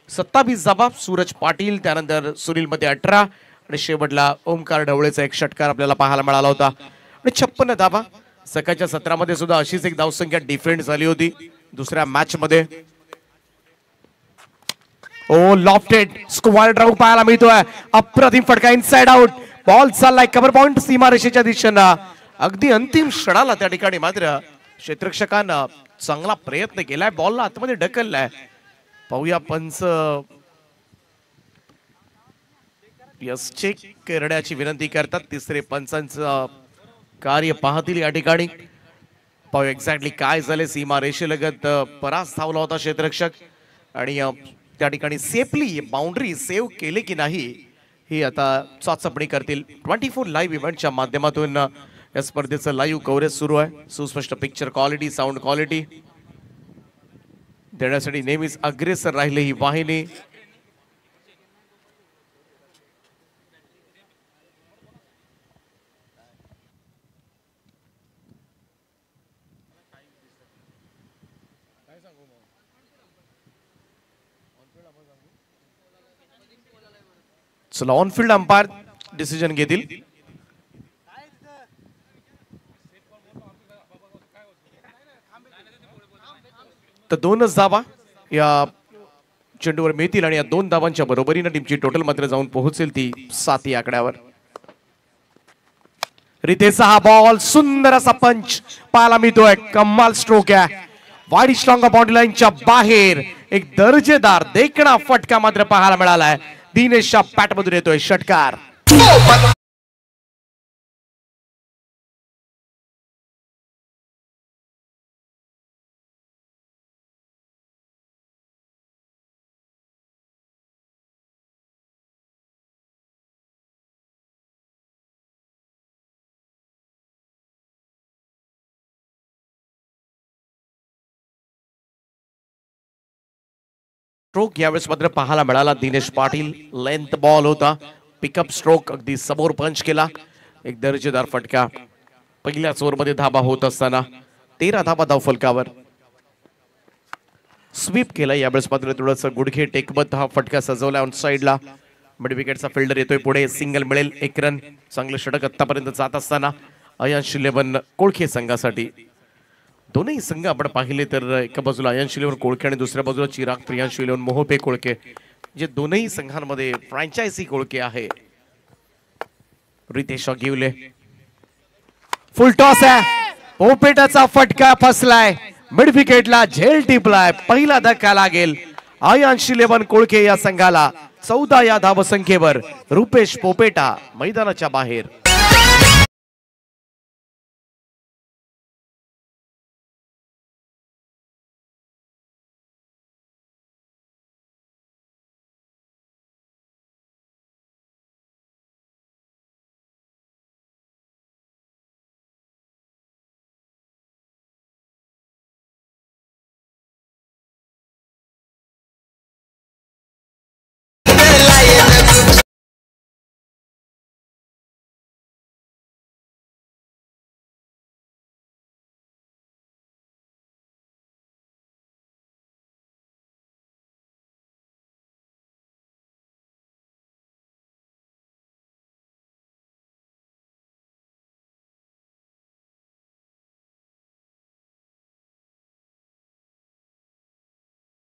27 धाबा सूरज पाटील, त्यानंतर सुनील मते 18 आणि शेवटला ओमकार ढवळेचा एक षटकार आपल्याला पाहायला मिळाला होता. आणि 56 धाबा. सकाळच्या सत्रामध्ये सुद्धा अशीच एक धावसंख्या डिफेंड झाली होती दुसऱ्या मॅच मध्ये. ओ लॉफ्टेड स्क्वायर ड्राइव्ह पाहायला मिळतोय. अप्रतिम फटका इनसाइड आउट. बॉल चाललाय कव्हर पॉइंट सीमारेषेच्या दिशेनं. अगदी अंतिम क्षणाला त्या ठिकाणी मात्र क्षेत्ररक्षकानं चांगला प्रयत्न केलाय, बॉलला आतमध्ये ढकललाय. पाहूया पंच यस चेक करण्याची विनंती करतात. तिसरे पंचांचं कार्य पाहतील या ठिकाणी. पाहूया एक्झॅक्टली काय झाले. सीमा रेषेलगत परास धावला होता क्षेत्ररक्षक आणि त्या ठिकाणी सेफली बाउंड्री सेव्ह केले की नाही ही आता चाचपणी करतील. 24 लाईव्ह इव्हेंटच्या माध्यमातून या स्पर्धेचं लाईव्ह कव्हरेज सुरू आहे. सुस्पष्ट पिक्चर क्वालिटी, साऊंड क्वालिटी देण्यासाठी नेहमीच अग्रेसर राहिले ही वाहिनी. चला ऑन फील्ड अंपायर डिसिजन घेतील. तर 2च धावा या चेंडूवर मिळतील आणि या 2 धावांच्या बरोबरीने टीमची टोटल मात्र जाऊन पोहोचेल ती 7 या आकड्यावर. रितेचा हा बॉल सुंदर असा पंच पाहायला मिळतोय. कमाल स्ट्रोक आहे. वाईड स्ट्रॉंग बाउंड्री लाईनच्या बाहेर एक दर्जेदार देखणा फटका मात्र पाहायला मिळालाय. दिनेशच्या पॅटमधून येतोय षटकार. स्ट्रोक यावेळेस मात्र पाहायला मिळाला. दिनेश पाटील लेंथ बॉल होता, पिकअप स्ट्रोक अगदी समोर पंच केला. एक दर्जेदार फटका. पहिल्याच ओव्हरमध्ये धाबा होत असताना 13 धाबा धावफलकावर. स्वीप केला यावेळेस मात्र थोडंसं गुडघे टेकवत हा फटका सजवला ऑन साइडला. मिड विकेटचा फिल्डर येतोय पुढे, सिंगल मिळेल, 1 रन. चांगलं षटक आतापर्यंत जात असताना अयांश 11 कोळखे संघासाठी. दोनही संघ आपण पाहिले तर एका बाजूला अयांश 11 कोळखे आणि दुसऱ्या बाजूला चिराग प्रियांशु 11 मोहोपे कोळखे, जे दोनही संघांमध्ये फ्रँचायझी कोळखे आहे. रितेश गिवले फुल टॉस आहे, पोपेटाचा फटका फसलाय, मिड विकेटला झेल टिपलाय. पहिला धक्का लागेल अयांश 11 कोळखे या संघाला. 14 या धावसंख्येवर रुपेश पोपेटा मैदानाच्या बाहेर.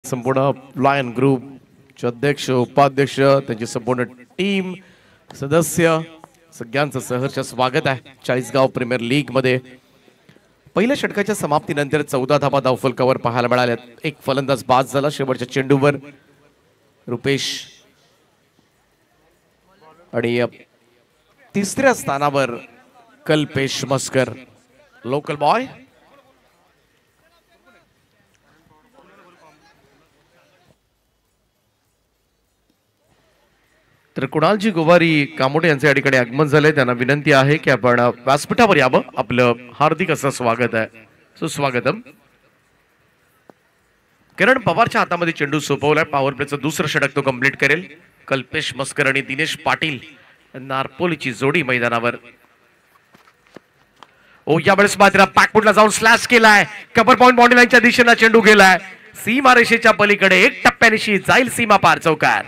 संपूर्ण लायन ग्रुपचे अध्यक्ष, उपाध्यक्ष, त्यांची संपूर्ण टीम, सदस्य सगळ्यांचं सहर्ष स्वागत आहे चाळीसगाव प्रीमियर लीग मध्ये. पहिल्या षटकाच्या समाप्तीनंतर 14 धाबा धावफलकावर पाहायला मिळाल्यात. एक फलंदाज बाद झाला शेवटच्या चेंडूवर रुपेश, आणि तिसऱ्या स्थानावर कल्पेश मस्कर, लोकल बॉय. तर कुणालजी गोवारी कामोडे यांचे या ठिकाणी आगमन झाले. त्यांना विनंती आहे की आपण व्यासपीठावर यावं. आपलं हार्दिक असं स्वागत आहे, सुस्वागतम. किरण पवारच्या हातामध्ये चेंडू सोपवलाय. पॉवर प्लेचं दुसरं षटक तो कंप्लीट करेल. कल्पेश मस्कर आणि दिनेश पाटील नारपोलीची जोडी मैदानावर. यावेळेस मात्र पॅकफुटला जाऊन स्लॅश केलाय. कव्हर पॉइंट बाउंड्री लाईनच्या दिशेला चेंडू गेलाय. सीमा रेषेच्या पलीकडे 1 टप्प्यानिशी जाईल सीमा पार चौकार.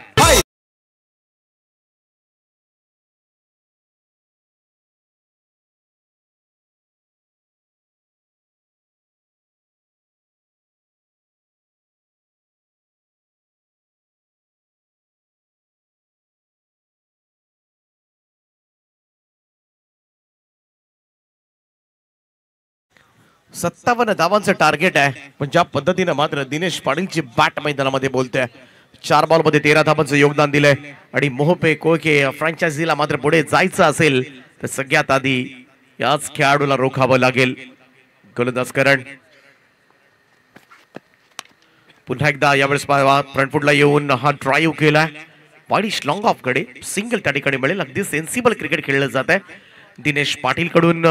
सत्तावन्न धावांचं टार्गेट आहे, पण ज्या पद्धतीनं मात्र दिनेश पाटीलची बॅट मैदानामध्ये बोलते. 4 बॉलमध्ये 13 धावांचं योगदान दिलंय. आणि मोहपे कोळके फ्रँचायझीला मात्र पुढे जायचं असेल तर सगळ्यात आधी याच खेळाडूला रोखावं लागेल. गोलंदाज करण पुन्हा एकदा यावेळेस फ्रंटफुटला येऊन हा ड्राईव्ह केलाय. वाईडिश लॉंग ऑफ कडे सिंगल त्या ठिकाणी मिळेल. अगदी सेन्सिबल क्रिकेट खेळलं जात आहे दिनेश पाटील कडून.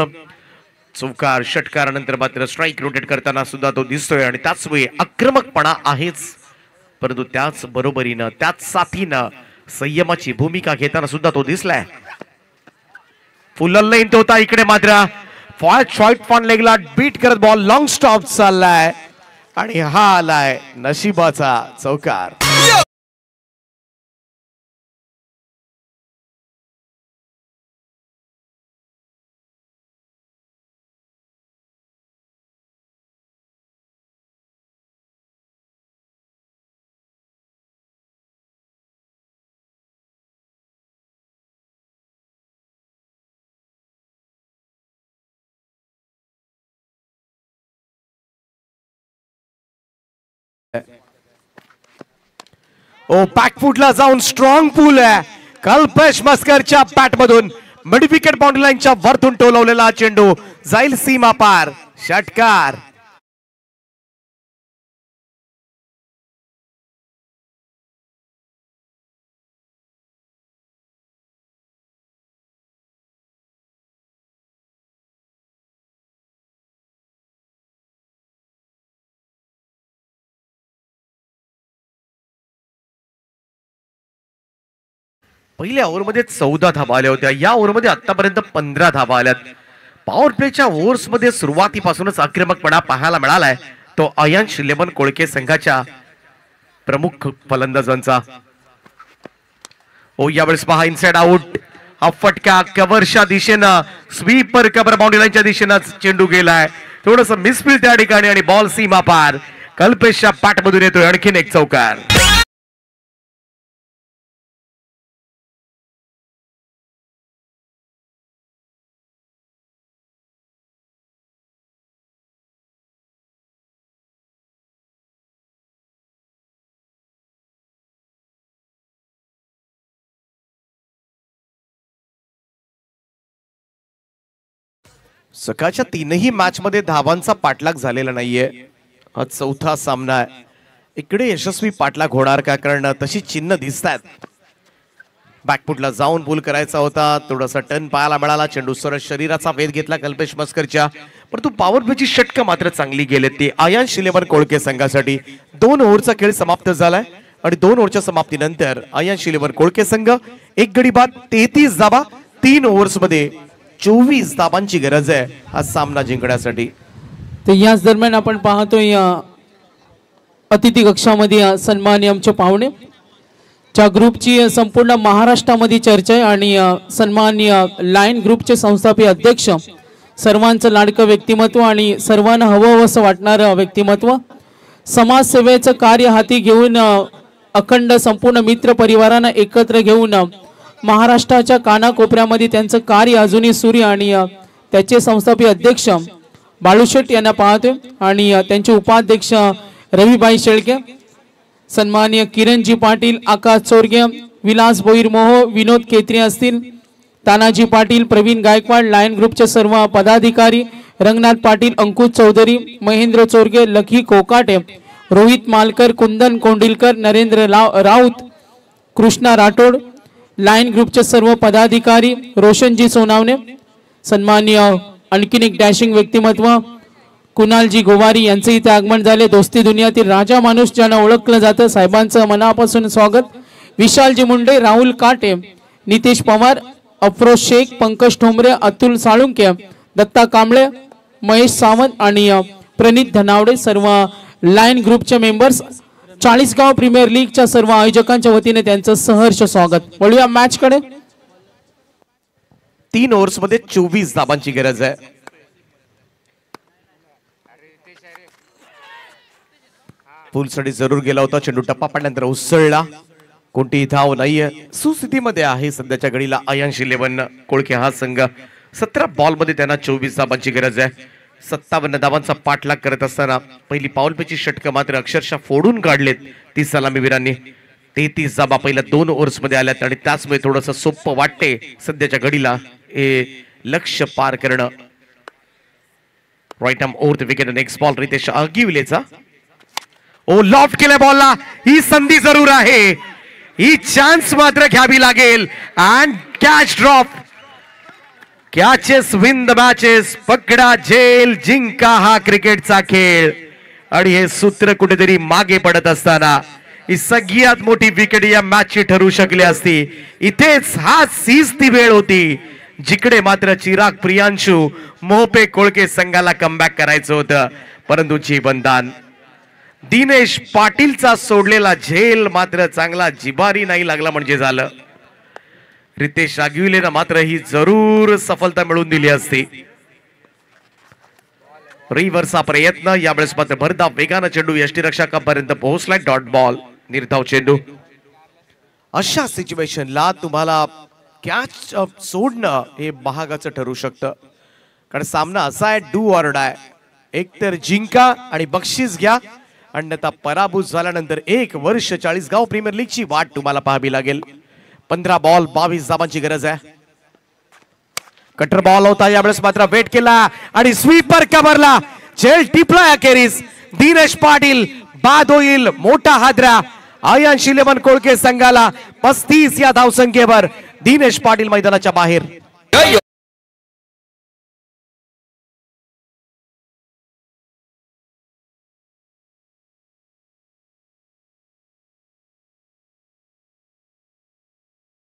चौकार षटकारानंतर मात्र स्ट्राईक रोटेट करताना सुद्धा तो दिसतोय. आणि त्याच वेळी आक्रमकपणा आहेच, परंतु त्याच बरोबरीनं त्याच साथीनं संयमाची भूमिका घेताना सुद्धा तो दिसलाय. फुल लेंथ होता, इकडे मात्र शॉर्ट फॉन लेगला बीट करत बॉल लॉंग स्टॉप चाललाय आणि हा आलाय नशिबाचा चौकार. बॅकफुटला जाऊन स्ट्रॉंग पूल आहे. कल्पेश मस्करच्या बॅट मधून मिड विकेट बाउंड्री लाईनच्या वरतून टोलवलेला चेंडू जाईल सीमा पार. षटकार. पहिल्या ओव्हरमध्ये 14 धावा आल्या होत्या. या ओव्हरमध्ये आतापर्यंत 15 धावा आल्यात. पॉवर प्लेच्या ओव्हर्समध्ये सुरुवातीपासूनच आक्रमकपणा पाहायला मिळालाय तो अयांश लेमन कोळके संघाच्या प्रमुख फलंदाजांचा. ओ यावेळेस पहा इनसाइड आउट. हा फटका कव्हरच्या दिशेनं स्वीपर कव्हर बाउंड्री लाईनच्या दिशेनं चेंडू गेलाय. थोडस मिसफील त्या ठिकाणी आणि बॉल सीमा पार. कल्पेशच्या पाठमधून येतोय आणखीन एक चौकार. सकाळच्या तीनही मॅच मध्ये धावांचा पाठलाग झालेला नाहीये. हा चौथा सामना आहे. इकडे यशस्वी पाठलाग होणार का, कारण तशी चिन्ह दिसत आहेत. बॅकफुटला जाऊन पूल करायचा होता. थोडासा टर्न पाहायला मिळाला. चेंडू सरळ शरीराचा वेध घेतला कल्पेश मस्करच्या, परंतु पॉवर प्लेची षटकं मात्र चांगली गेले. ते अयांश लेमन कोळके संघासाठी 2 ओव्हरचा खेळ समाप्त झालाय आणि 2 ओव्हरच्या समाप्तीनंतर अयांश लेमन कोळके संघ 1 गडी बाद 33 धावा 3 ओव्हर्स मध्ये 24 धावांची गरज आहे हा सामना जिंकण्यासाठी. तर याच दरम्यान आपण पाहतोय अतिथी कक्षामध्ये सन्माननीय आमचे पाहुणे, ज्या ग्रुपची संपूर्ण महाराष्ट्रामध्ये चर्चा आहे आणि सन्माननीय लायन ग्रुपचे संस्थापक अध्यक्ष, सर्वांचं लाडकं व्यक्तिमत्व आणि सर्वांना हवं असं वाटणारं व्यक्तिमत्व, समाजसेवेचं कार्य हाती घेऊन अखंड संपूर्ण मित्र परिवारांना एकत्र घेऊन महाराष्ट्राच्या कानाकोपऱ्यामध्ये त्यांचं कार्य अजूनही सूर्य आणि त्याचे संस्थापक अध्यक्ष बाळूशेठ यांना पाहतोय आणि त्यांचे उपाध्यक्ष रविभाई शेळके, सन्माननीय किरणजी पाटील, आकाश चोरगे, विलास बोईरमोह, विनोद केत्री असतील, तानाजी पाटील, प्रवीण गायकवाड, लायन ग्रुपचे सर्व पदाधिकारी, रंगनाथ पाटील, अंकुश चौधरी, महेंद्र चोरगे, लखी कोकाटे, रोहित मालकर, कुंदन कोंडिलकर, नरेंद्र राऊत, कृष्णा राठोड, लायन ग्रुपचे सर्व पदाधिकारी, रोशनजी सोनावणे, सन्माननीय आणखीन एक डॅशिंग व्यक्तिमत्व कुणालजी गोवारी यांचे इथे आगमन झाले. दोस्ती दुनियातील राजा माणूस ज्यांना ओळखलं जातं, साहेबांचं मनापासून स्वागत. विशालजी मुंडे, राहुल काटे, नितेश पवार, अफरोज शेख, पंकज ठोंबरे, अतुल साळुंके, दत्ता कांबळे, महेश सावंत आणि प्रणित धनावडे, सर्व लायन ग्रुपचे मेंबर्स, चाळीसगाव प्रीमियर लीगच्या सर्व आयोजकांच्या वतीने त्यांचं सहर्ष स्वागत. वळूया मॅच कडे. 3 ओव्हर्स मध्ये 24 धावांची गरज आहे. फुलसाठी जरूर गेला होता. चेंडू टप्पा पडल्यानंतर उसळला. कोणतीही धाव नाहीये. सुस्थितीमध्ये आहे सध्याच्या घडीला अयांश लेमन कोळके हा संघ. 17 बॉल मध्ये त्यांना 24 धावांची गरज आहे. 57 धावांचा पाठलाग करत असताना पहिली पाऊलपेची षटकं मात्र अक्षरशः फोडून काढलेत ती सलामीवीरांनी. 33 धावा पहिल्या 2 ओव्हर्स मध्ये आल्यात आणि त्याचमुळे थोडंसं सोपं वाटते सध्याच्या घडीला हे लक्ष्य पार करणं. Right arm over the wicket. Next ball Ritesh आगिवलेचा. ओ लॉफ्ट केल्या बॉलला. ही संधी जरूर आहे. ही चान्स मात्र घ्यावी लागेल. And catch drop. Catches win the matches. पकडा झेल जिंका हा क्रिकेटचा खेळ. आणि हे सूत्र कुठेतरी मागे पडत असताना ही सगळ्यात मोठी विकेट या मॅचची ठरू शकली असती. इथेच हीच ती वेळ होती जिकडे मात्र चिराग प्रियांशू मोहपे कोळके संघाला कमबॅक करायचं होतं, परंतु जीवनदान दिनेश पाटीलचा सोडलेला झेल मात्र चांगला जिबारी नाही लागला म्हणजे झालं. रितेश आगिवलेनं मात्र ही जरूर सफलता मिळवून दिली असती. रिव्हर्सचा प्रयत्न. यावेळेस मात्र भरधाव वेगानं चेंडू यष्टीरक्षकापर्यंत पोहोचलाय. Dot ball. निर्धाव चेंडू. अशा सिच्युएशनला तुम्हाला कॅच सोडणं हे महागाचं ठरू शकतं, कारण सामना असा आहे डू ऑर डाय. एक तर जिंका आणि बक्षीस घ्या, अन्यथा पराभूत झाल्यानंतर 1 वर्ष चाळीसगाव प्रीमियर लीगची वाट तुम्हाला पाहावी लागेल. 15 बॉल 22 धावांची गरज आहे. कटर बॉल होता. यावेळेस मात्र वेट केला आणि स्वीपर कव्हरला. झेल टिपला अखेरीस. दिनेश पाटील बाद होईल. मोठा हादरा अयांश लेमन कोळके संघाला. 35 या धावसंख्येवर दिनेश पाटील मैदानाच्या बाहेर.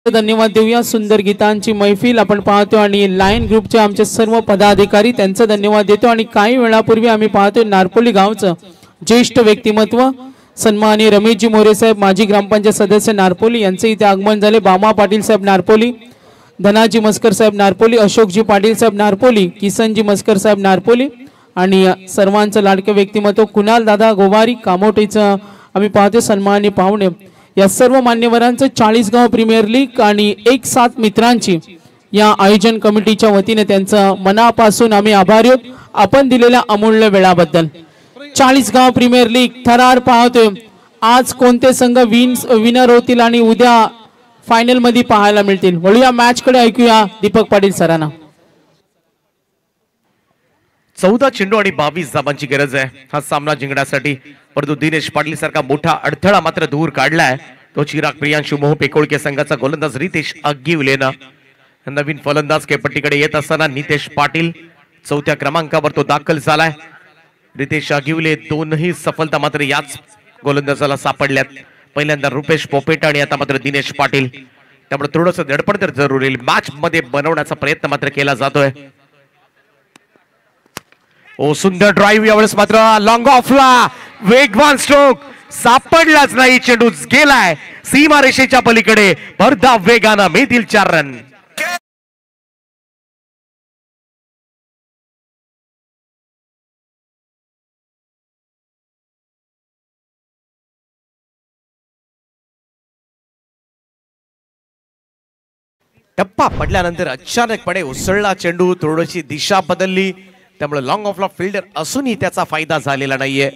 धन्यवाद देऊया. सुंदर गीतांची मैफिल आपण पाहतो आणि लायन ग्रुपचे आमचे सर्व पदाधिकारी त्यांचा धन्यवाद देतो. आणि काही वेळापूर्वी आम्ही पाहतो नारपोली गावचं ज्येष्ठ व्यक्तिमत्व सन्माननीय रमेशजी मोरे साहेब माजी ग्रामपंचायत सदस्य नारपोली यांचे इथे आगमन झाले. बामा पाटील साहेब नारपोली, धनाजी मस्कर साहेब नारपोली, अशोकजी पाटील साहेब नारपोली, किसनजी मस्कर साहेब नारपोली आणि सर्वांचं लाडके व्यक्तिमत्व कुणाल दादा गोवारी कामोटेचं आम्ही पाहतो सन्माननीय पाहुणे. या सर्व मान्यवरांचं 40गाव प्रीमियर लीग आणि 1-7 मित्रांची या आयोजन कमिटीच्या वतीने त्यांचं मनापासून आम्ही आभारी आहोत आपण दिलेल्या अमूल्य वेळाबद्दल. 40गाव प्रीमियर लीग थरार पाहतोय. आज कोणते संघ विनर होतील आणि उद्या फायनल मध्ये पाहायला मिळतील. वळूया मॅच कडे, ऐकूया दीपक पाटील सरांना. 14 चेंडू आणि 22 धावांची गरज आहे हा सामना जिंकण्यासाठी. परंतु दिनेश पाटील सारखा मोठा अडथळा मात्र दूर काढलाय. तो चिराग प्रियांशु मोह पेकोळके संघाचा गोलंदाज रितेश आगिवलेनं. नवीन फलंदाज केपट्टीकडे येत असताना नितेश पाटील 4थ्या क्रमांकावर तो दाखल झालाय. रितेश आगिवले दोनही सफलता मात्र याच गोलंदाजाला सापडल्यात. पहिल्यांदा रुपेश पोपेट आणि आता मात्र दिनेश पाटील. त्यामुळे थोडंसं धडपड तर जरूर येईल. मॅच मध्ये बनवण्याचा प्रयत्न मात्र केला जातोय. ओ सुंदर ड्राईव्ह यावेळेस मात्र लॉंग ऑफला वेगवान स्ट्रोक सापडलाच नाही. चेंडू गेलाय सीमा रेषेच्या पलीकडे. भरधाव वेगानं मिळतील 4 रन. टप्पा पडल्यानंतर अचानकपणे उसळला चेंडू. थोडीशी दिशा बदलली त्यामुळे लॉंग ऑफला फिल्डर असूनही त्याचा फायदा झालेला नाहीये.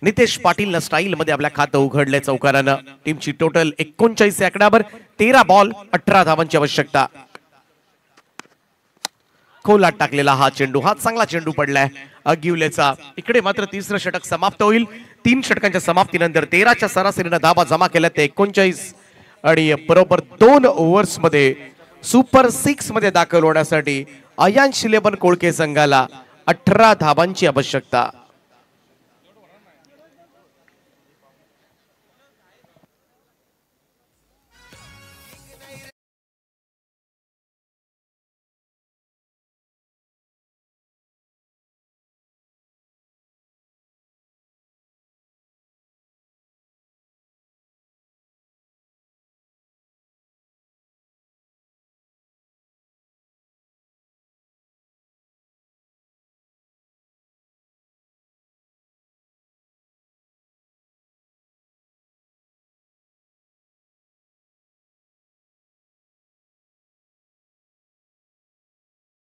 नितेश पाटीलनं स्टाईल मध्ये आपल्या खातं उघडलंय चौकारानं. टीमची टोटल 39 आकड्यावर 13 बॉल 18 धावांची आवश्यकता. खोलात टाकलेला हा चेंडू, हा चांगला चेंडू पडलाय अगिवलेचा. इकडे मात्र तिसरं षटक समाप्त होईल. 3 षटकांच्या समाप्तीनंतर 13च्या सरासरीनं धावा जमा केल्या ते 39 आणि बरोबर 2 ओव्हर्स मध्ये सुपर 6 मध्ये दाखल होण्यासाठी अयांश 11 कोळके संघाला 18 धावांची आवश्यकता.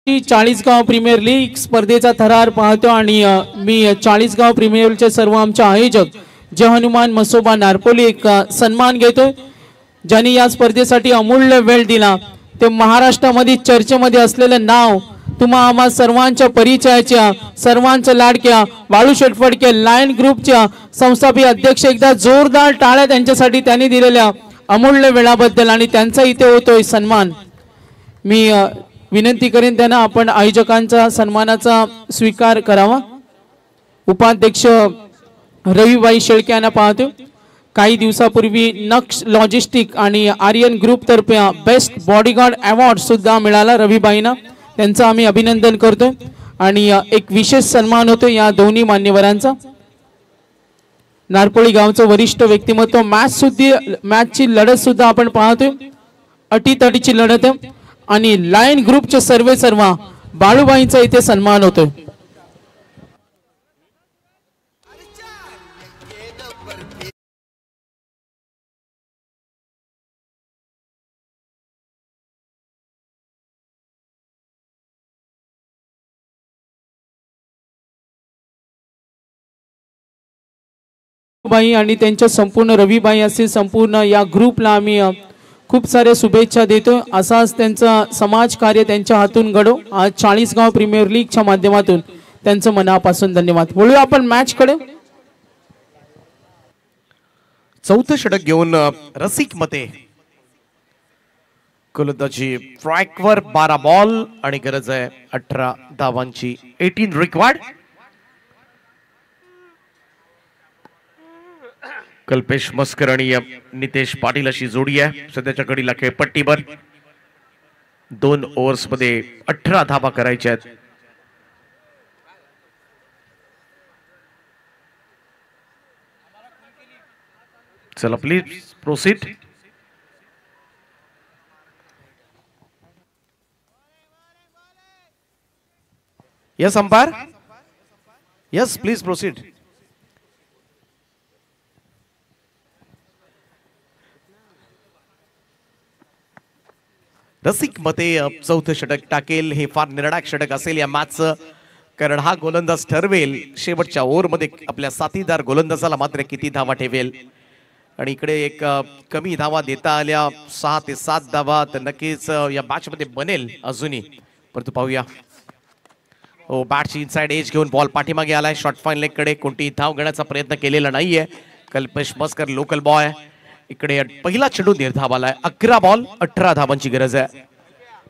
ची 40गाव प्रीमियर लीग स्पर्धेचा थरार पाहतो आणि मी 40गाव प्रीमियरचे सर्व आमचे आयोजक जय हनुमान मसोबा नारपोली एक सन्मान घेतोय ज्यांनी या स्पर्धेसाठी अमूल्य वेळ दिला. ते महाराष्ट्रामध्ये चर्चेमध्ये असलेलं नाव तुम्हा आम्हा सर्वांच्या परिचयाच्या सर्वांच्या लाडक्या बाळूशेठ फडके लायन ग्रुपच्या संस्थापक अध्यक्ष. एकदा जोरदार टाळ्या त्यांच्यासाठी त्यांनी दिलेल्या अमूल्य वेळाबद्दल आणि त्यांचा इथे होतोय सन्मान. मी विनंती करेन त्यांना आपण आयोजकांचा सन्मानाचा स्वीकार करावा. उपाध्यक्ष रविबाई शेळके यांना पाहतो. काही दिवसापूर्वी नक्ष लॉजिस्टिक आणि आर्यन ग्रुप तर्फे बेस्ट बॉडीगार्ड अवॉर्ड सुद्धा मिळाला रविबाईंना. त्यांचं आम्ही अभिनंदन करतो आणि एक विशेष सन्मान होतो या दोन्ही मान्यवरांचा. नारपोळी गावचं वरिष्ठ व्यक्तिमत्व. मॅचची लढत सुद्धा आपण पाहतोय. अटीतटीची लढत आणि लायन ग्रुपचे सर्व बाळूबाईंचा इथे सन्मान होतोय. बाई आणि त्यांच्या संपूर्ण रविबाई असे संपूर्ण या ग्रुपला आम्ही खूप सारे शुभेच्छा देतो. असाच त्यांचा समाज कार्य त्यांच्या हातून घडो. आज 40गाव प्रीमियर लीगच्या माध्यमातून त्यांचं मनापासून धन्यवाद. बोलूया आपण मॅच कडे. चौथं षटक घेऊन रसिक मते गोलंदाजी ट्रॅकवर 12 बॉल आणि गरज आहे 18 धावांची. 18 रिक्वायर्ड. कल्पेश मस्कर आणि नितेश पाटील अशी जोडी आहे सध्याच्या घडीला खेळपट्टीवर 2 ओव्हर्स मध्ये 18 धावा करायच्या आहेत. चला please proceed. Yes umpire, yes please proceed. रसिक मते चौथं षटक टाकेल. हे फार निर्णायक षटक असेल या मॅचचं, कारण हा गोलंदाज ठरवेल शेवटच्या ओव्हरमध्ये आपल्या साथीदार गोलंदाजाला मात्र किती धावा ठेवेल. आणि इकडे एक कमी धावा देता आल्या 6 ते 7 धावा तर नक्कीच या मॅच मध्ये बनेल अजूनही. परंतु पाहूया, हो बॅटची इनसाइड एज घेऊन बॉल पाठीमागे आलाय. शॉर्ट फाईन लेग कडे कोणती धाव घेण्याचा प्रयत्न केलेला नाहीये. Kalpesh Maskar local boy. इकडे पहिला चेंडू निर्धाव आलाय. 11 बॉल 18 धावांची गरज आहे.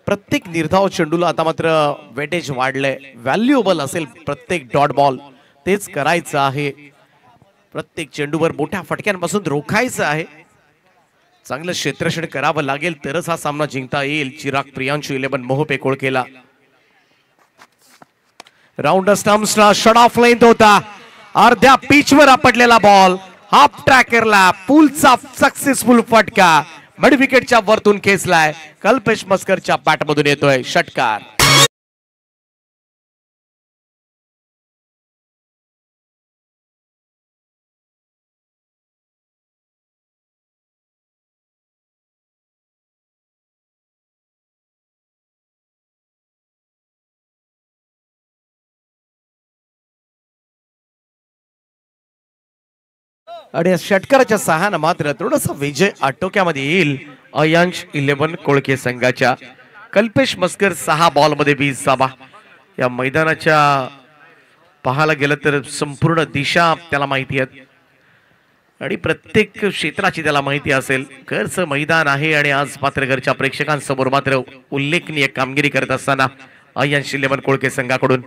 प्रत्येक निर्धाव चेंडूला आता मात्र वेटेज वाढलंय. व्हॅल्युएबल असेल प्रत्येक डॉट बॉल, तेच करायचं आहे. प्रत्येक चेंडूवर मोठ्या फटक्यांपासून रोखायचं आहे. चांगलं क्षेत्ररक्षण करावं लागेल तरच हा सामना जिंकता येईल. चिराग प्रियांशू 11 मोहपे कोळकेला. राऊंड स्टम्प्सला शॉट ऑफ लेंथ होता. अर्ध्या पिचवर आपटलेला बॉल हाफ ट्रॅकरला पुलचा सक्सेसफुल फटका मिड विकेटच्या वरतून खेचलाय. कल्पेश मस्करच्या बॅटमधून येतोय षटकार. आणि या षटकाराच्या सहाय्याने मात्र थोडासा विजय आटोक्यामध्ये येईल अयांश 11 कोळके संघाच्या. कल्पेश मस्कर 6 बॉल मध्ये 20 धावा. या मैदानाच्या पाहायला गेलं तर संपूर्ण दिशा त्याला माहिती आहे आणि प्रत्येक क्षेत्राची त्याला माहिती असेल. घरचं मैदान आहे आणि आज मात्र घरच्या प्रेक्षकांसमोर मात्र उल्लेखनीय कामगिरी करत असताना अयांश 11 कोळके संघाकडून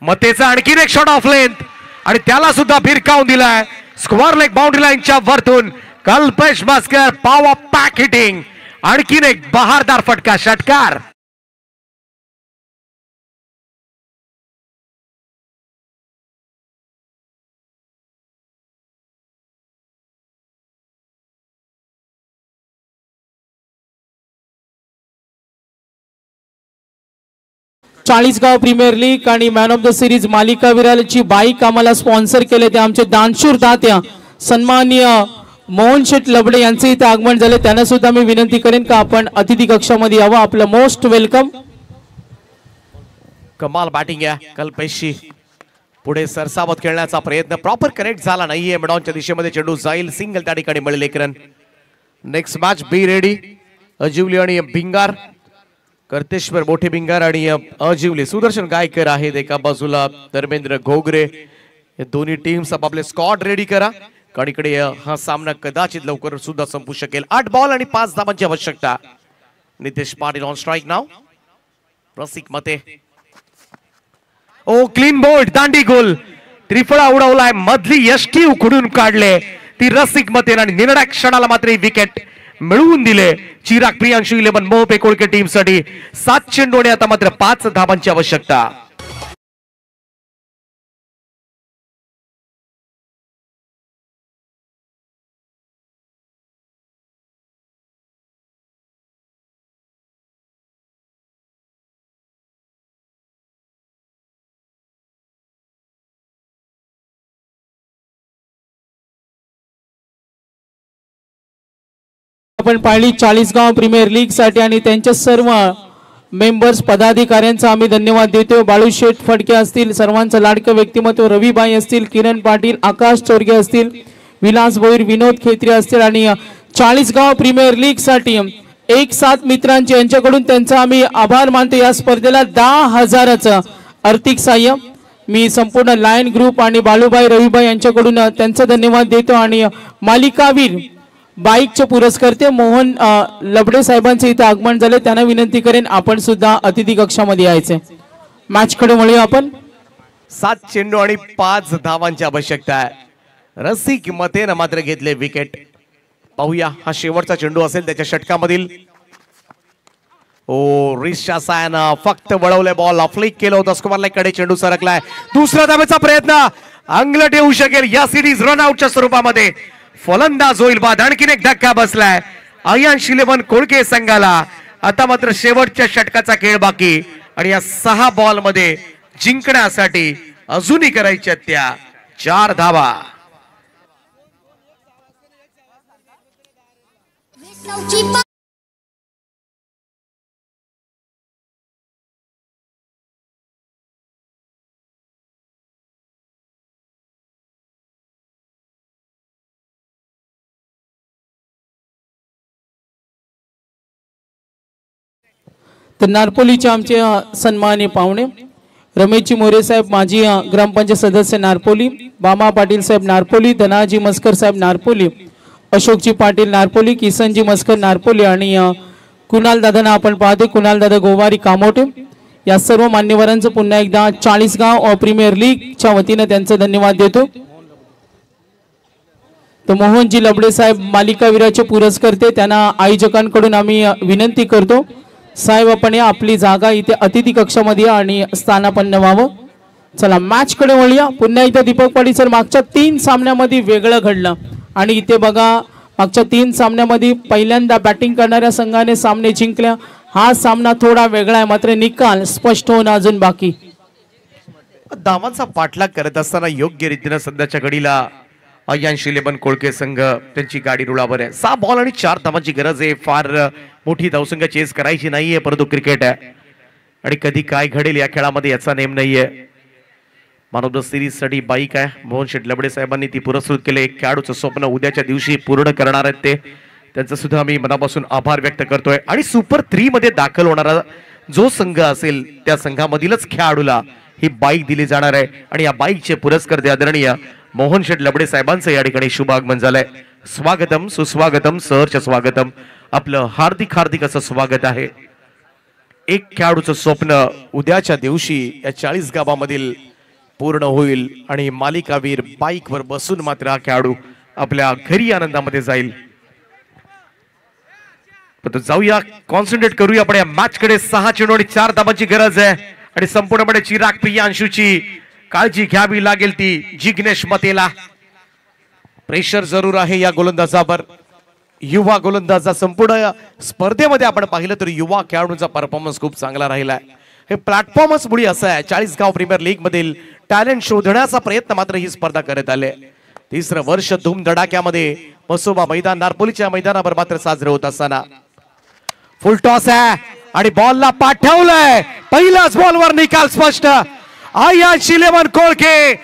मतेचा आणखीन एक शॉट ऑफ लेंथ आणि त्याला सुद्धा भिरकावून दिलाय. स्क्वेअर लेग बाउंड्री लाईनच्या वरतून कल्पेश मस्कर पॉवर पॅक हिटिंग. आणखीन एक बहारदार फटका षटकार. चाळीसगाव प्रीमियर लीग आणि मॅन ऑफ द सिरीज मालिका विराची बाईक आम्हाला स्पॉन्सर केले ते आमचे दानशूर दात्या सन्माननीय मोहन शेठ लबडे यांचे इथे आगमन झाले. त्यांना सुद्धा मी विनंती करेन का आपण अतिथी कक्षामध्ये यावं. आपलं मोस्ट वेलकम. कमाल बॅटिंग आहे कल्पेशची. पुढे सरसावत खेळण्याचा प्रयत्न प्रॉपर कनेक्ट झाला नाहीये. मिडॉनच्या दिशेमध्ये चेंडू जाईल. सिंगल त्या ठिकाणी मिळेल एक run. Next match be ready. Ajivali आणि भिंगार, कर्तेश्वर मोठे भिंगार आणि अजिवली सुदर्शन गायकर आहेत एका बाजूला. धर्मेंद्र घोगरे. हे दोन्ही टीम्स आपापले स्क्वॉड रेडी करा, कारण इकडे हा सामना कदाचित लवकर सुद्धा संपू शकेल. 8 बॉल आणि 5 धावांची आवश्यकता. नितेश पाटील ऑन स्ट्राइक नाव. रसिक मते. ओ क्लीन बोल्ड, दांडी गोल. त्रिफळा उडवलाय. मधली यष्टी उखडून काढले ती रसिक मते आणि निर्णायक क्षणाला मात्र विकेट मिळवून दिले. चिराग प्रियांशू 11 मोहपे कोळके टीम साठी 7 चेंडू आणि आता मात्र 5 धावांची आवश्यकता. आपण पाहिली चाळीसगाव प्रीमियर लीग साठी आणि त्यांच्या सर्व मेंबर्स पदाधिकाऱ्यांचा आम्ही धन्यवाद देतो. बाळूशेठ फडके असतील, सर्वांचं लाडकं व्यक्तिमत्व रविबाई असतील, किरण पाटील, आकाश चोरगे असतील, विलास भोईर, विनोद खेत्री असतील आणि चाळीसगाव प्रीमियर लीग साठी 1-7 मित्रांचे यांच्याकडून त्यांचा आम्ही आभार मानतो. या स्पर्धेला 10,000चं आर्थिक सहाय्य मी संपूर्ण लायन ग्रुप आणि बालूबाई रविबाई यांच्याकडून त्यांचा धन्यवाद देतो. आणि मालिकावीर बाईकचे पुरस्कर्ते मोहन लबडे साहेबांचे इथे आगमन झाले. त्यांना विनंती करेन आपण सुद्धा अतिथी कक्षामध्ये यायचे. मॅच कडे वळूया आपण. 7 चेंडू आणि 5 धावांची आवश्यकता आहे. रसिक मतेनं मात्र घेतले विकेट. पाहूया हा शेवटचा चेंडू असेल त्याच्या षटकामधील. ओ रिशा सायनं फक्त वळवले बॉल फ्लिक केलं होतं. स्क्वेअर लेग कडे चेंडू सरकलाय. दुसरा धावेचा प्रयत्न अंगलट येऊ शकेल या सिरीज रनआउटच्या स्वरूपामध्ये. फलंदाज होईल बाद. आणखीन एक धक्का बसलाय आयांश 11 कोळके संघाला. आता मात्र शेवटच्या षटकाचा खेळ बाकी आणि या 6 बॉल मध्ये जिंकण्यासाठी अजूनही करायच्या त्या 4 धावा. तर नारपोलीचे आमचे सन्माननीय पाहुणे रमेशजी मोरे साहेब माजी ग्रामपंचायत सदस्य नारपोली, बामा पाटील साहेब नारपोली, धनाजी मस्कर साहेब नारपोली, अशोकजी पाटील नारपोली, किसनजी मस्कर नारपोली आणि कुणाल दादांना आपण पाहतो कुणाल दादा गोवारी कामोटे. या सर्व मान्यवरांचं पुन्हा एकदा 40 गाव प्रीमियर लीगच्या वतीने त्यांचं धन्यवाद देतो. तर मोहनजी लबडे साहेब मालिकावीराचे पुरस्कर्ते त्यांना आयोजकांकडून आम्ही विनंती करतो साहेब आपण या आपली जागा इथे अतिथी कक्षामध्ये या आणि स्थानापन्न व्हावं. चला मॅच कडे वळूया. पुन्हा एकदा दीपक पाटील सर मागच्या 3 सामन्यामध्ये वेगळं घडलं आणि इथे बघा मागच्या 3 सामन्यामध्ये पहिल्यांदा बॅटिंग करणाऱ्या संघाने सामने जिंकल्या. हा सामना थोडा वेगळा आहे मात्र निकाल स्पष्ट होणं अजून बाकी. धावांचा पाठलाग करत असताना योग्य रीतीने सध्याच्या घडीला आयांश 11 कोळके संघ त्यांची गाडी रुळावर आहे. 6 बॉल आणि 4 धावांची गरज आहे. फार मोठी धावसंख्या चेस करायची नाहीये परंतु क्रिकेट आहे आणि कधी काय घडेल या खेळामध्ये याचा नेम नाहीये. मॅन ऑफ द सिरीज साठी बाईक आहे. मोहन शेठ लबडे साहेबांनी ती पुरस्कृत केले. एक खेळाडूचं स्वप्न उद्याच्या दिवशी पूर्ण करणार आहेत ते. त्यांचं सुद्धा आम्ही मनापासून आभार व्यक्त करतोय. आणि सुपर 3 मध्ये दाखल होणारा जो संघ असेल त्या संघामधीलच खेळाडूला ही बाईक दिली जाणार आहे आणि या बाईकचे पुरस्कर्ते आदरणीय मोहन शेठ लबडे साहेबांचं या ठिकाणी शुभ आगमन झालंय. स्वागतम सुस्वागतम सहर्ष स्वागतम. आपलं हार्दिक हार्दिक असं स्वागत आहे. एक खेळाडूचं स्वप्न उद्याच्या दिवशी या 40 गावामधील पूर्ण होईल आणि मालिकावीर बाईकवर बसून मात्र हा खेळाडू आपल्या घरी आनंदामध्ये जाईल. पण जाऊया कॉन्सन्ट्रेट करूया आपण या मॅच कडे. 6 चेंडू आणि 4 धावांची गरज आहे आणि संपूर्णपणे चिराग प्रियांशूची काळजी घ्यावी लागेल ती जिग्नेश मतेला. प्रेशर जरूर आहे या गोलंदाजावर. युवा गोलंदाजा संपूर्ण स्पर्धेमध्ये आपण पाहिलं तर युवा खेळाडूंचा परफॉर्मन्स खूप चांगला राहिलाय. हे प्लॅटफॉर्मच मुळी असं आहे. 40 गाव प्रीमियर लीग मधील टॅलेंट शोधण्याचा प्रयत्न मात्र ही स्पर्धा करत आले. 3रं वर्ष धूमधडाक्यामध्ये मसोबा मैदान नारपोलीच्या मैदानावर मात्र साजरे होत असताना फुल टॉस आहे आणि बॉलला पाठवलंय. पहिल्याच बॉलवर निकाल स्पष्ट. आयांश 11 कोळके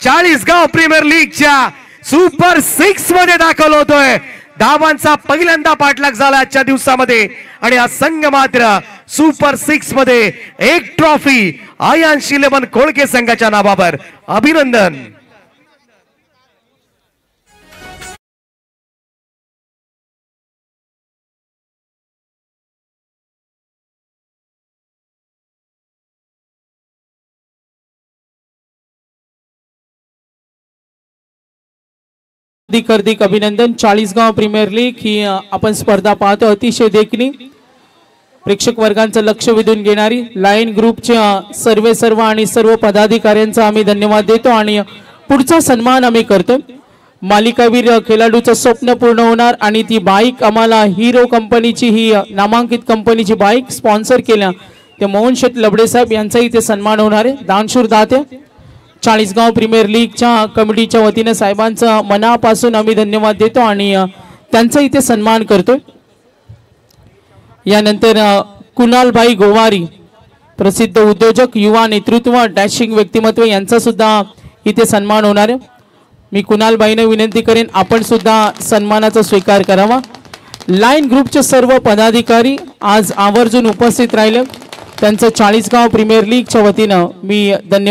40 गाव प्रीमियर लीगच्या सुपर 6 मध्ये दाखल होतोय. धावांचा पहिल्यांदा पाठलाग झाला आजच्या दिवसामध्ये आणि हा संघ मात्र सुपर 6 मध्ये एक ट्रॉफी आयांश 11 कोळके संघाच्या नावावर. अभिनंदन. हार्दिक अभिनंदन. 40 गाव प्रीमियर लीग ही आपण स्पर्धा पाहतो. अतिशय देखणी प्रेक्षक वर्गांचं लक्ष वेधून घेणारी. लाईन ग्रुपच्या सर्व आणि सर्व पदाधिकाऱ्यांचा आम्ही धन्यवाद देतो आणि पुढचा सन्मान आम्ही करतो. मालिकावीर खेळाडूचं स्वप्न पूर्ण होणार आणि ती बाईक आम्हाला हिरो कंपनीची ही नामांकित कंपनीची बाईक स्पॉन्सर केल्या ते मोहन शेठ लबडे साहेब यांचाही इथे सन्मान होणार आहे. दानशूर दाते 40 गाव प्रीमियर लीगच्या कमिटीच्या वतीने साहेबांचा मनापासून आम्ही धन्यवाद देतो आणि त्यांचा इथे सन्मान करतो. यानंतर कुणालभाई गोवारी प्रसिद्ध उद्योजक युवा नेतृत्व डॅशिंग व्यक्तिमत्व यांचा सुद्धा इथे सन्मान होणार आहे. मी कुणालबाईंना विनंती करेन आपण सुद्धा सन्मानाचा स्वीकार करावा. लाईन ग्रुपचे सर्व पदाधिकारी आज आवर्जून उपस्थित राहिले. त्यांचं 40 गाव प्रीमियर लीगच्या वतीनं मी धन्यवाद